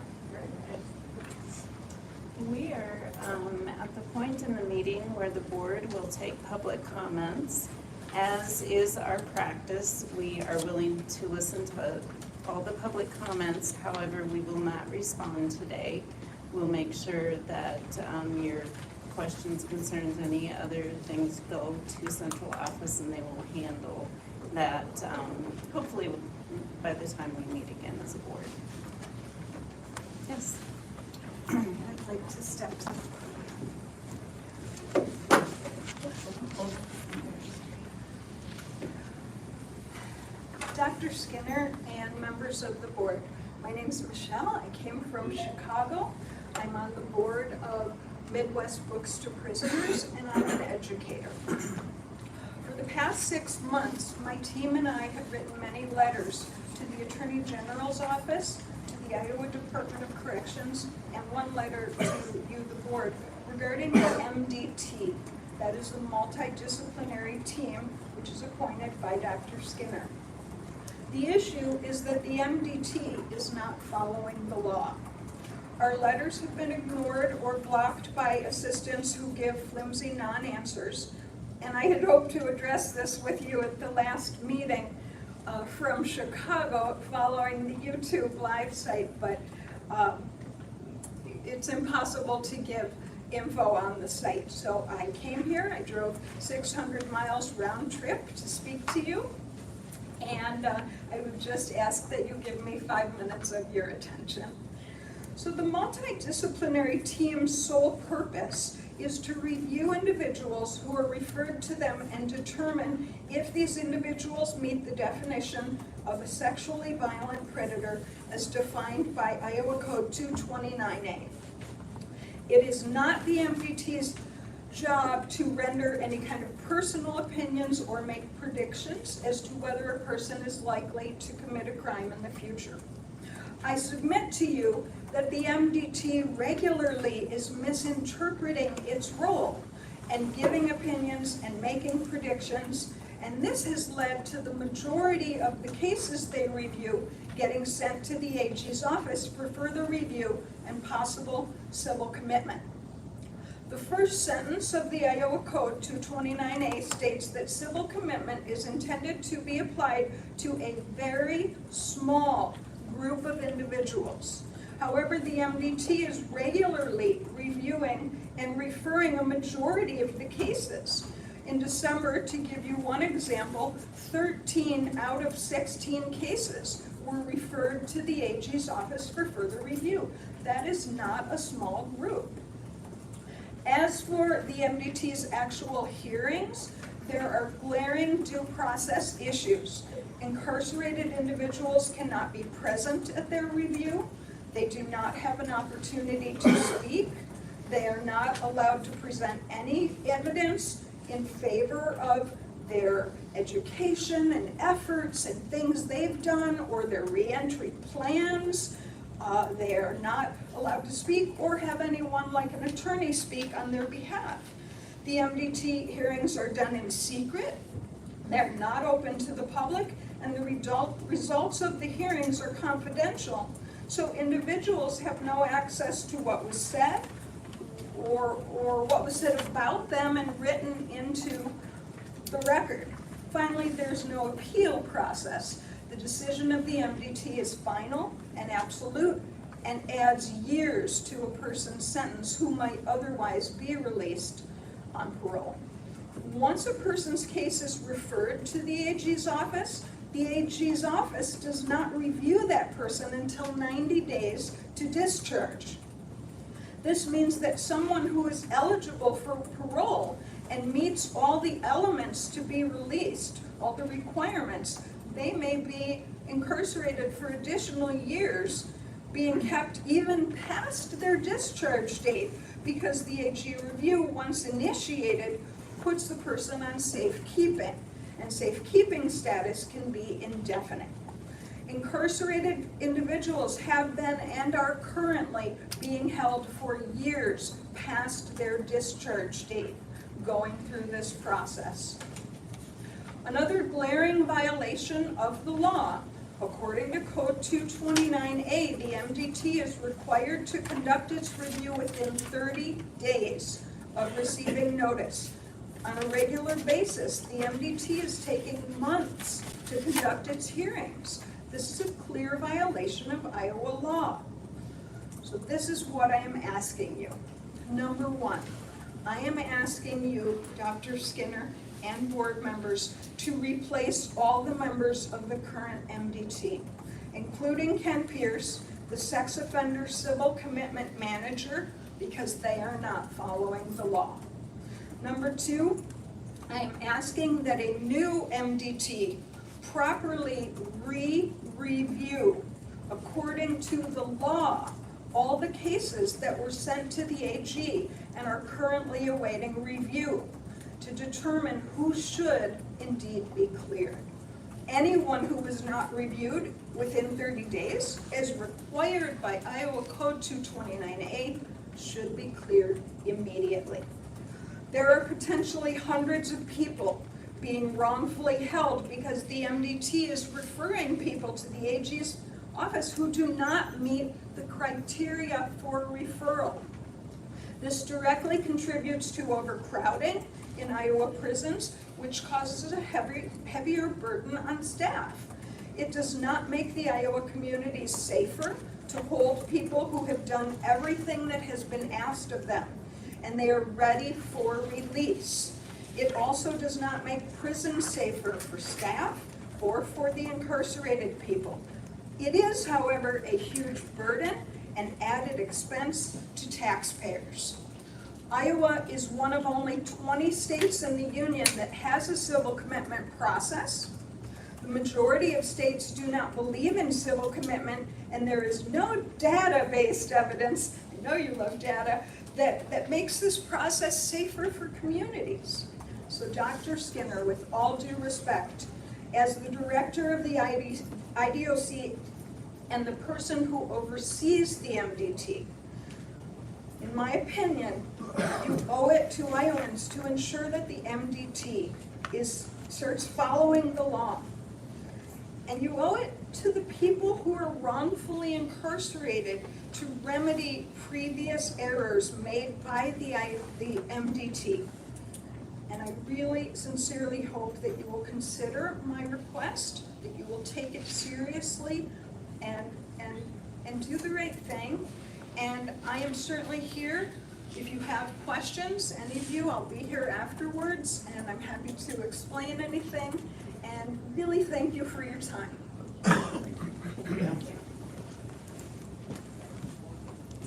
We are at the point in the meeting where the board will take public comments. As is our practice, we are willing to listen to all the public comments. However, we will not respond today. We'll make sure that your questions, concerns, any other things go to central office and they will handle that, hopefully by the time we meet again as a board. Yes. I'd like to step to. Dr. Skinner and members of the board, my name is Michelle. I came from Chicago. I'm on the board of Midwest Books to Prisoners, and I'm an educator. For the past 6 months, my team and I have written many letters to the Attorney General's office, to the Iowa Department of Corrections, and one letter to you, the board, regarding the MDT. That is the multidisciplinary team, which is appointed by Dr. Skinner. The issue is that the MDT is not following the law. Our letters have been ignored or blocked by assistants who give flimsy non-answers. And I had hoped to address this with you at the last meeting from Chicago following the YouTube live site, but it's impossible to give info on the site. So I came here, I drove 600 miles round trip to speak to you. And I would just ask that you give me 5 minutes of your attention. So the multidisciplinary team's sole purpose is to review individuals who are referred to them and determine if these individuals meet the definition of a sexually violent predator as defined by Iowa Code 229A. It is not the MDT's job to render any kind of personal opinions or make predictions as to whether a person is likely to commit a crime in the future. I submit to you that the MDT regularly is misinterpreting its role and giving opinions and making predictions, and this has led to the majority of the cases they review getting sent to the AG's office for further review and possible civil commitment. The first sentence of the Iowa Code 229A states that civil commitment is intended to be applied to a very small group of individuals. However, the MDT is regularly reviewing and referring a majority of the cases. In December, to give you one example, 13 out of 16 cases were referred to the AG's office for further review. That is not a small group. As for the MDT's actual hearings, there are glaring due process issues. Incarcerated individuals cannot be present at their review. They do not have an opportunity to speak. They are not allowed to present any evidence in favor of their education and efforts and things they've done or their reentry plans. They are not allowed to speak or have anyone like an attorney speak on their behalf. The MDT hearings are done in secret. They're not open to the public, and the results of the hearings are confidential. So individuals have no access to what was said or what was said about them and written into the record. Finally, there's no appeal process. The decision of the MDT is final and absolute and adds years to a person's sentence who might otherwise be released on parole. Once a person's case is referred to the AG's office does not review that person until 90 days to discharge. This means that someone who is eligible for parole and meets all the elements to be released, all the requirements, they may be incarcerated for additional years, being kept even past their discharge date, because the AG review, once initiated, puts the person on safekeeping, and safekeeping status can be indefinite. Incarcerated individuals have been and are currently being held for years past their discharge date, going through this process. Another glaring violation of the law, according to Code 229A, the MDT is required to conduct its review within 30 days of receiving notice. On a regular basis, the MDT is taking months to conduct its hearings. This is a clear violation of Iowa law. So this is what I am asking you. Number one, I am asking you, Dr. Skinner, and board members, to replace all the members of the current MDT, including Ken Pierce, the sex offender civil commitment manager, because they are not following the law. Number two, I am asking that a new MDT properly re-review, according to the law, all the cases that were sent to the AG and are currently awaiting review, to determine who should indeed be cleared. Anyone who was not reviewed within 30 days, as required by Iowa Code 229A, should be cleared immediately. There are potentially hundreds of people being wrongfully held because the MDT is referring people to the AG's office who do not meet the criteria for referral. This directly contributes to overcrowding in Iowa prisons, which causes a heavier burden on staff. It does not make the Iowa communities safer to hold people who have done everything that has been asked of them, and they are ready for release. It also does not make prisons safer for staff or for the incarcerated people. It is, however, a huge burden and added expense to taxpayers. Iowa is one of only 20 states in the union that has a civil commitment process. The majority of states do not believe in civil commitment, and there is no data-based evidence, I know you love data, that makes this process safer for communities. So Dr. Skinner, with all due respect, as the director of the IDOC and the person who oversees the MDT, in my opinion, you owe it to Iowans to ensure that the MDT starts following the law. And you owe it to the people who are wrongfully incarcerated to remedy previous errors made by the MDT. And I really sincerely hope that you will consider my request, that you will take it seriously and do the right thing. And I am certainly here. If you have questions, any of you, I'll be here afterwards, and I'm happy to explain anything. And really thank you for your time. Is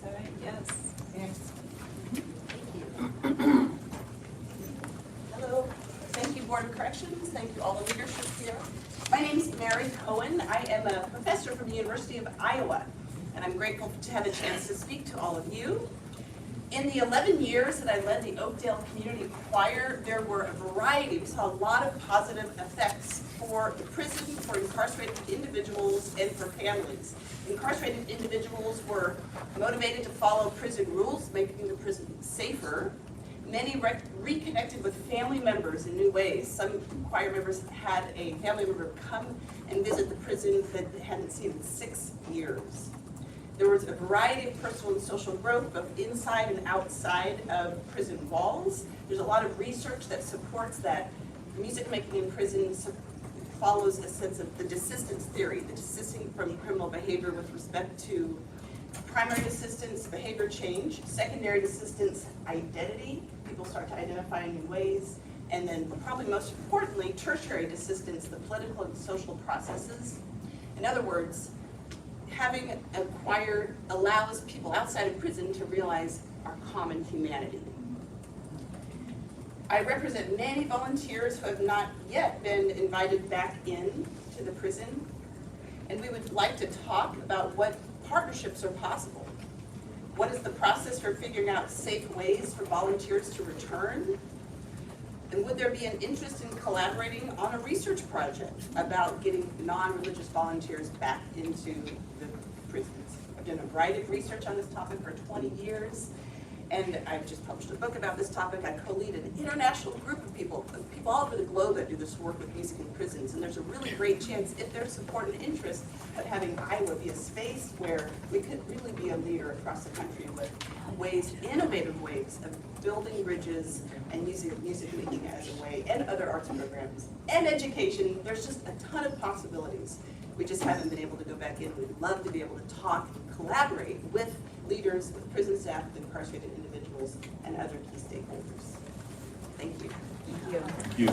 that right? Yes. Yes. Hello. Thank you, Board of Corrections. Thank you, all the leadership here. My name is Mary Cohen. I am a professor from the University of Iowa, and I'm grateful to have a chance to speak to all of you. In the 11 years that I led the Oakdale Community Choir, there were a variety, we saw a lot of positive effects for the prison, for incarcerated individuals, and for families. Incarcerated individuals were motivated to follow prison rules, making the prison safer. Many reconnected with family members in new ways. Some choir members had a family member come and visit the prison that they hadn't seen in 6 years. There was a variety of personal and social growth, both inside and outside of prison walls. There's a lot of research that supports that music making in prison follows a sense of the desistance theory, the desisting from criminal behavior with respect to primary desistance, behavior change, secondary desistance, identity. People start to identify in new ways. And then probably most importantly, tertiary desistance, the political and social processes. In other words, having a choir allows people outside of prison to realize our common humanity. I represent many volunteers who have not yet been invited back in to the prison, and we would like to talk about what partnerships are possible. What is the process for figuring out safe ways for volunteers to return? And would there be an interest in collaborating on a research project about getting non-religious volunteers back into the prisons? I've done a variety of research on this topic for 20 years, and I've just published a book about this topic. I co-lead an international group of people all over the globe that do this work with music in prisons, and there's a really great chance, if there's support and interest, of having Iowa be a space where we could really be a leader across the country with ways, innovative ways of building bridges and using music making as a way, and other arts programs, and education. There's just a ton of possibilities. We just haven't been able to go back in. We'd love to be able to talk and collaborate with leaders, with prison staff, with incarcerated individuals, and other key stakeholders. Thank you. Thank you.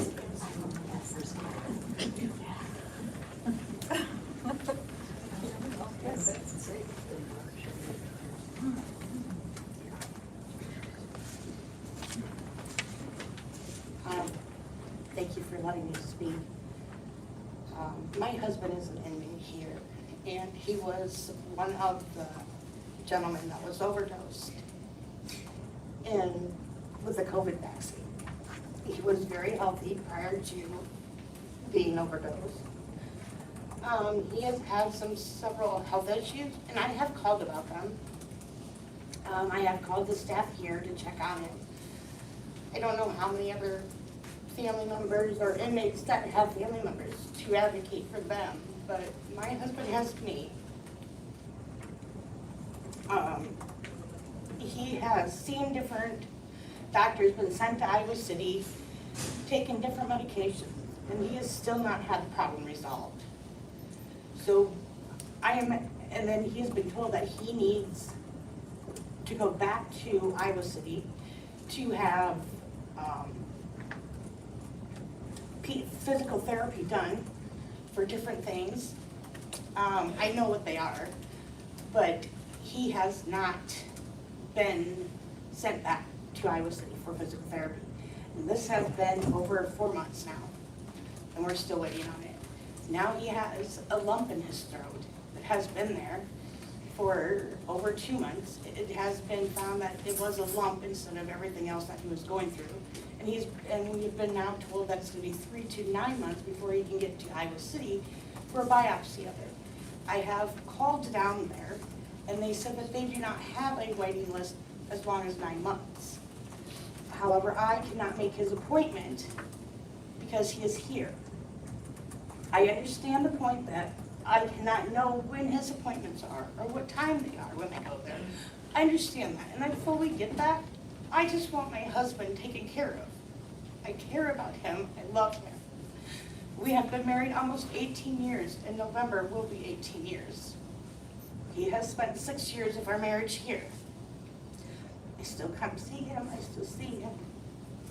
Thank you for letting me speak. My husband is an inmate here, and he was one of the gentlemen that was overdosed with the COVID vaccine. He was very healthy prior to being overdosed. He has had several health issues, and I have called about them. I have called the staff here to check on him. I don't know how many other family members or inmates that have family members to advocate for them, but my husband has me. He has seen different doctors, been sent to Iowa City, taken different medications, and he has still not had the problem resolved. So and then he has been told that he needs to go back to Iowa City to have physical therapy done for different things. I know what they are, but he has not been sent back to Iowa City for physical therapy. And this has been over 4 months now, and we're still waiting on it. Now he has a lump in his throat that has been there for over 2 months. It has been found that it was a lump instead of everything else that he was going through. And we've been now told that it's going to be 3 to 9 months before he can get to Iowa City for a biopsy of it. I have called down there, and they said that they do not have a waiting list as long as 9 months. However, I cannot make his appointment because he is here. I understand the point that I cannot know when his appointments are or what time they are when I go there. I understand that, and I fully get that. I just want my husband taken care of. I care about him. I love him. We have been married almost 18 years. In November will be 18 years. He has spent 6 years of our marriage here. I still come see him. I still see him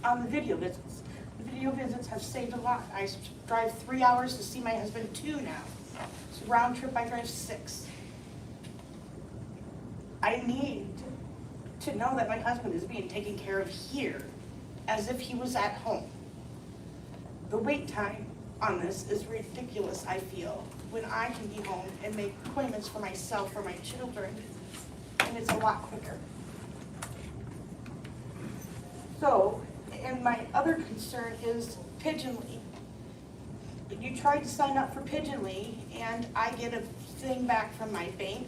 on the video visits. The video visits have saved a lot. I drive 3 hours to see my husband 2 now. So round trip I drive 6. I need to know that my husband is being taken care of here as if he was at home. The wait time on this is ridiculous, I feel, when I can be home and make appointments for myself or my children, and it's a lot quicker. So, and my other concern is Pigeonly. You tried to sign up for Pigeonly, and I get a thing back from my bank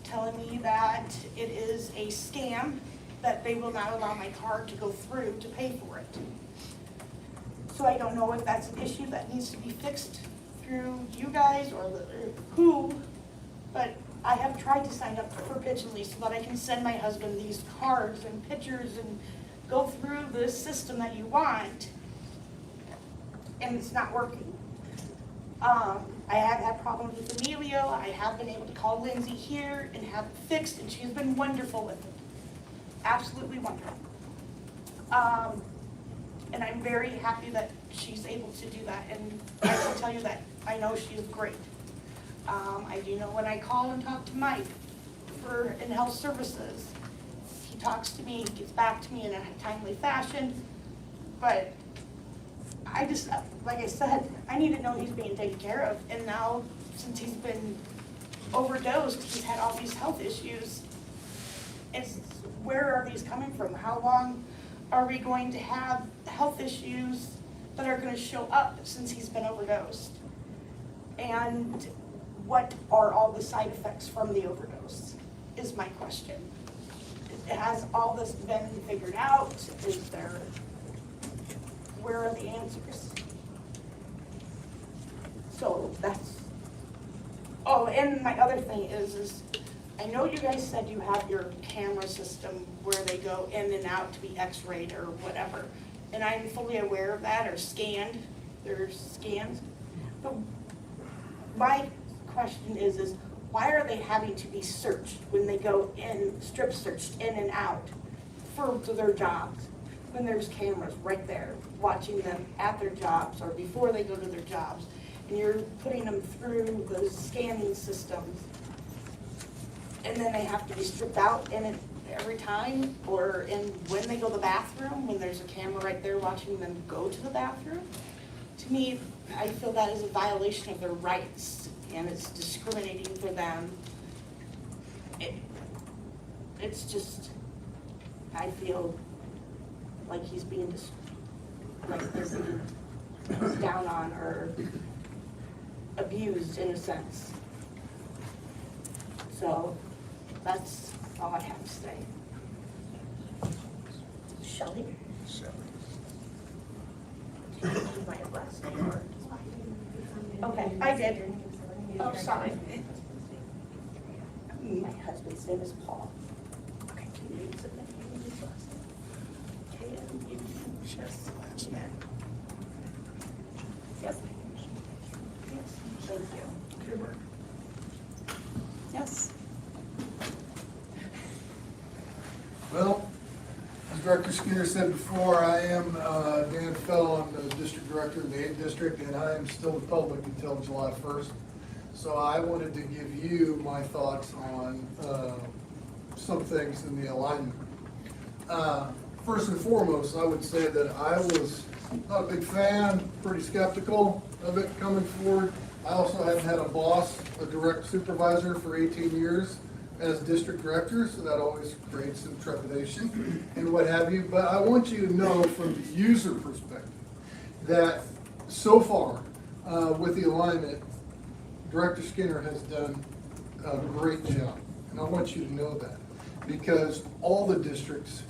telling me that it is a scam, that they will not allow my card to go through to pay for it. So I don't know if that's an issue that needs to be fixed through you guys or who, but I have tried to sign up for Pigeonly so that I can send my husband these cards and pictures and go through the system that you want, and it's not working. I have had problems with Emilio. I have been able to call Lindsay here and have it fixed, and she's been wonderful with it. Absolutely wonderful. And I'm very happy that she's able to do that, and I can tell you that I know she is great. I do know when I call and talk to Mike in health services, he talks to me, gets back to me in a timely fashion, but I just, like I said, I need to know he's being taken care of, and now, since he's been overdosed, he's had all these health issues. Where are these coming from? How long are we going to have health issues that are gonna show up since he's been overdosed? And what are all the side effects from the overdose, is my question. Has all this been figured out? Where are the answers? So that's, oh, and my other thing is I know you guys said you have your camera system where they go in and out to be x-rayed or whatever. And I'm fully aware of that, or scanned, there's scans. But my question is why are they having to be searched when they go in, strip searched in and out for their jobs? When there's cameras right there watching them at their jobs or before they go to their jobs, and you're putting them through those scanning systems, and then they have to be stripped out in it every time, or when they go to the bathroom, when there's a camera right there watching them go to the bathroom. To me, I feel that is a violation of their rights, and it's discriminating for them. It's just, I feel like he's being down on or abused in a sense. So that's all I have to say. Shelley? Okay, I did. Oh, sorry. My husband's name is Paul. Okay, can you use it? Yes. Thank you. Yes. Well, as Director Skinner said before, I am Dan Fell. I'm the district director of the 8th district, and I am still the public until July 1st. So I wanted to give you my thoughts on some things in the alignment. First and foremost, I would say that I was not a big fan, pretty skeptical of it coming forward. I also hadn't had a boss, a direct supervisor for 18 years as district director, so that always creates some trepidation and what have you. But I want you to know from the user perspective that so far with the alignment, Director Skinner has done a great job. And I want you to know that because all the districts,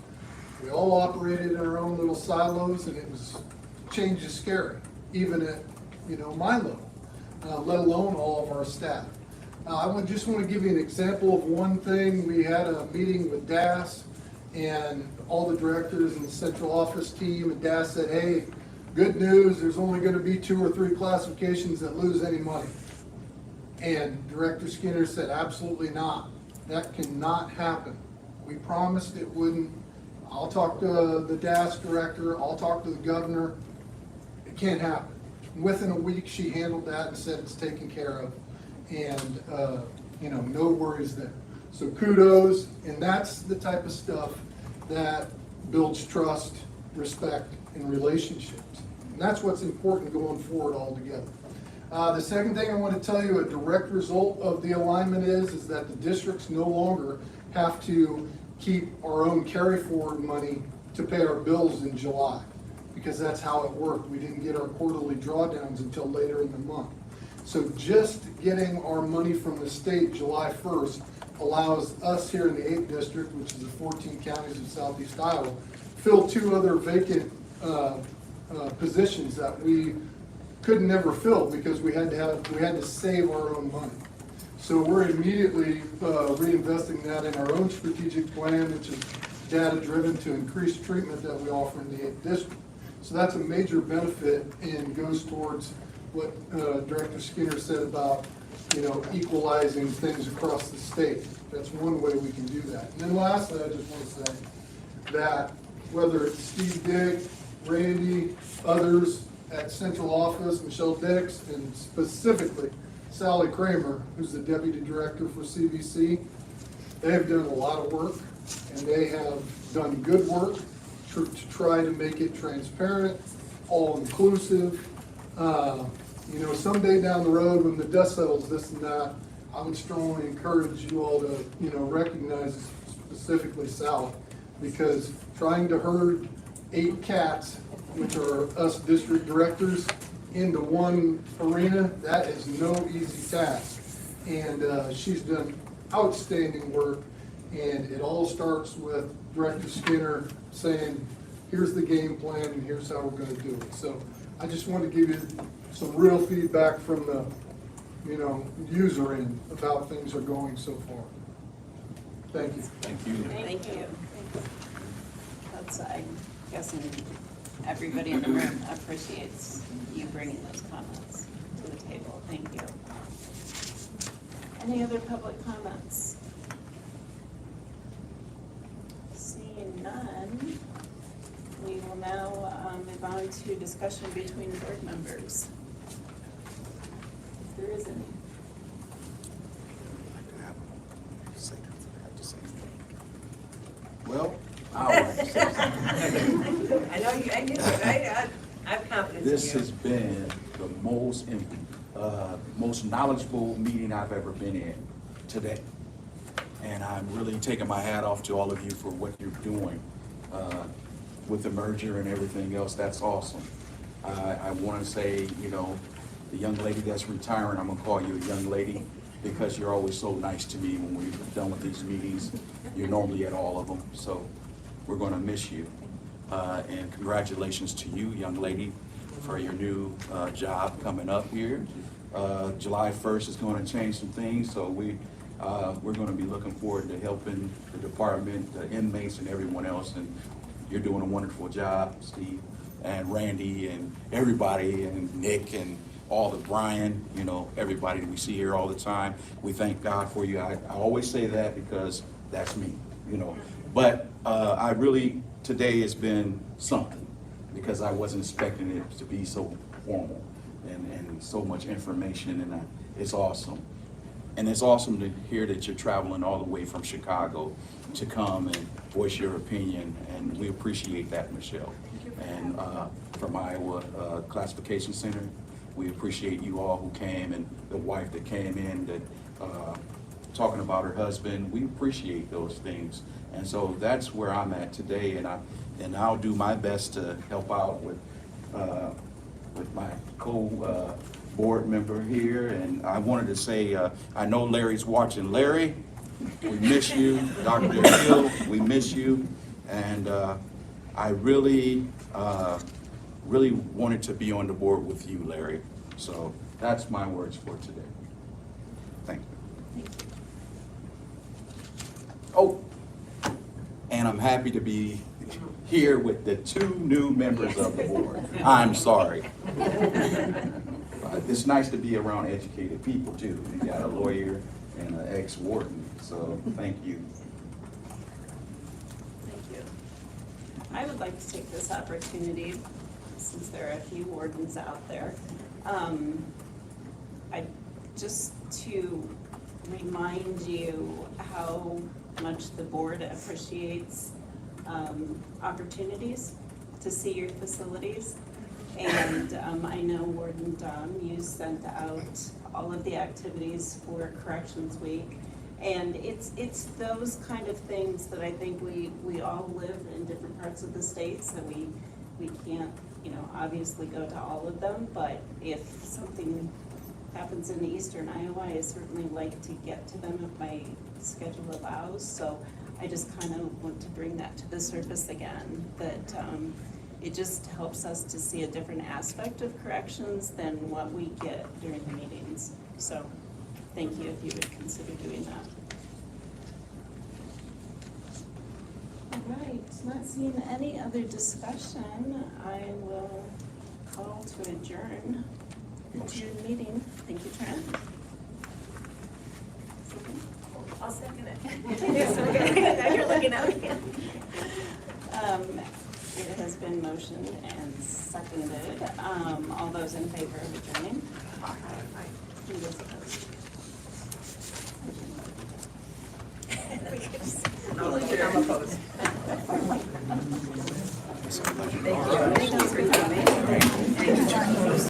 we all operated in our own little silos, and it was, change is scary, even at, my level, let alone all of our staff. I just want to give you an example of one thing. We had a meeting with DAS and all the directors and the central office team, and DAS said, hey, good news, there's only going to be 2 or 3 classifications that lose any money. And Director Skinner said, absolutely not. That cannot happen. We promised it wouldn't. I'll talk to the DAS director, I'll talk to the governor. It can't happen. Within a week, she handled that and said it's taken care of. And, no worries there. So kudos, and that's the type of stuff that builds trust, respect, and relationships. And that's what's important going forward altogether. The second thing I want to tell you, a direct result of the alignment is that the districts no longer have to keep our own carry forward money to pay our bills in July, because that's how it worked. We didn't get our quarterly drawdowns until later in the month. So just getting our money from the state July 1st allows us here in the 8th district, which is the 14 counties of southeast Iowa, fill 2 other vacant positions that we could never fill because we had to save our own money. So we're immediately reinvesting that in our own strategic plan, which is data-driven to increase treatment that we offer in the 8th district. So that's a major benefit and goes towards what Director Skinner said about, equalizing things across the state. That's one way we can do that. And then lastly, I just want to say that whether it's Steve Dick, Randy, others at central office, Michelle Dix, and specifically Sally Kramer, who's the deputy director for CBC. They have done a lot of work, and they have done good work to try to make it transparent, all-inclusive. You know, someday down the road, when the dust settles, this and that, I would strongly encourage you all to, you know, recognize specifically Sally, because trying to herd 8 cats, which are us district directors, into one arena, that is no easy task. And she's done outstanding work, and it all starts with Director Skinner saying, here's the game plan and here's how we're gonna do it. So I just want to give you some real feedback from the, you know, user end of how things are going so far. Thank you. Thank you. Thank you. That's, I'm guessing everybody in the room appreciates you bringing those comments to the table. Thank you. Any other public comments? Seeing none, we will now move on to discussion between board members. If there is any. Well, I would say I know you, I knew it, I have confidence in you. this has been the most knowledgeable meeting I've ever been in today. And I'm really taking my hat off to all of you for what you're doing with the merger and everything else. That's awesome. I want to say, you know, the young lady that's retiring, I'm gonna call you a young lady because you're always so nice to me when we're done with these meetings. You're normally at all of them, so we're gonna miss you. And congratulations to you, young lady, for your new job coming up here. July 1st is gonna change some things, so we're gonna be looking forward to helping the department, the inmates and everyone else, and you're doing a wonderful job, Steve, and Randy, and everybody, and Nick, and all the Brian, you know, everybody that we see here all the time. We thank God for you. I always say that because that's me, you know. But I really, today has been something, because I wasn't expecting it to be so formal and so much information, and it's awesome. And it's awesome to hear that you're traveling all the way from Chicago to come and voice your opinion, and we appreciate that, Michelle. And from Iowa Classification Center, we appreciate you all who came, and the wife that came in that talking about her husband. We appreciate those things. And so that's where I'm at today, and I'll do my best to help out with my board member here. And I wanted to say, I know Larry's watching. Larry, we miss you. Dr. Hill, we miss you. And I really wanted to be on the board with you, Larry. So that's my words for today. Thank you. Oh, and I'm happy to be here with the 2 new members of the board. I'm sorry. It's nice to be around educated people too. You got a lawyer and an ex-warden, so thank you. Thank you. I would like to take this opportunity, since there are a few wardens out there, just to remind you how much the board appreciates opportunities to see your facilities. And I know Warden Dunn, you sent out all of the activities for Corrections Week. And it's those kind of things that I think we all live in different parts of the state, so we can't, you know, obviously go to all of them, but if something happens in eastern Iowa, I certainly like to get to them if my schedule allows. So I just kind of want to bring that to the surface again, that it just helps us to see a different aspect of corrections than what we get during the meetings. So thank you if you would consider doing that. All right, not seeing any other discussion, I will call to adjourn the meeting. Thank you, Trent. I'll second it. Now you're looking at me. It has been motioned and seconded. All those in favor of adjourning? Aye. I'm opposed. Thank you.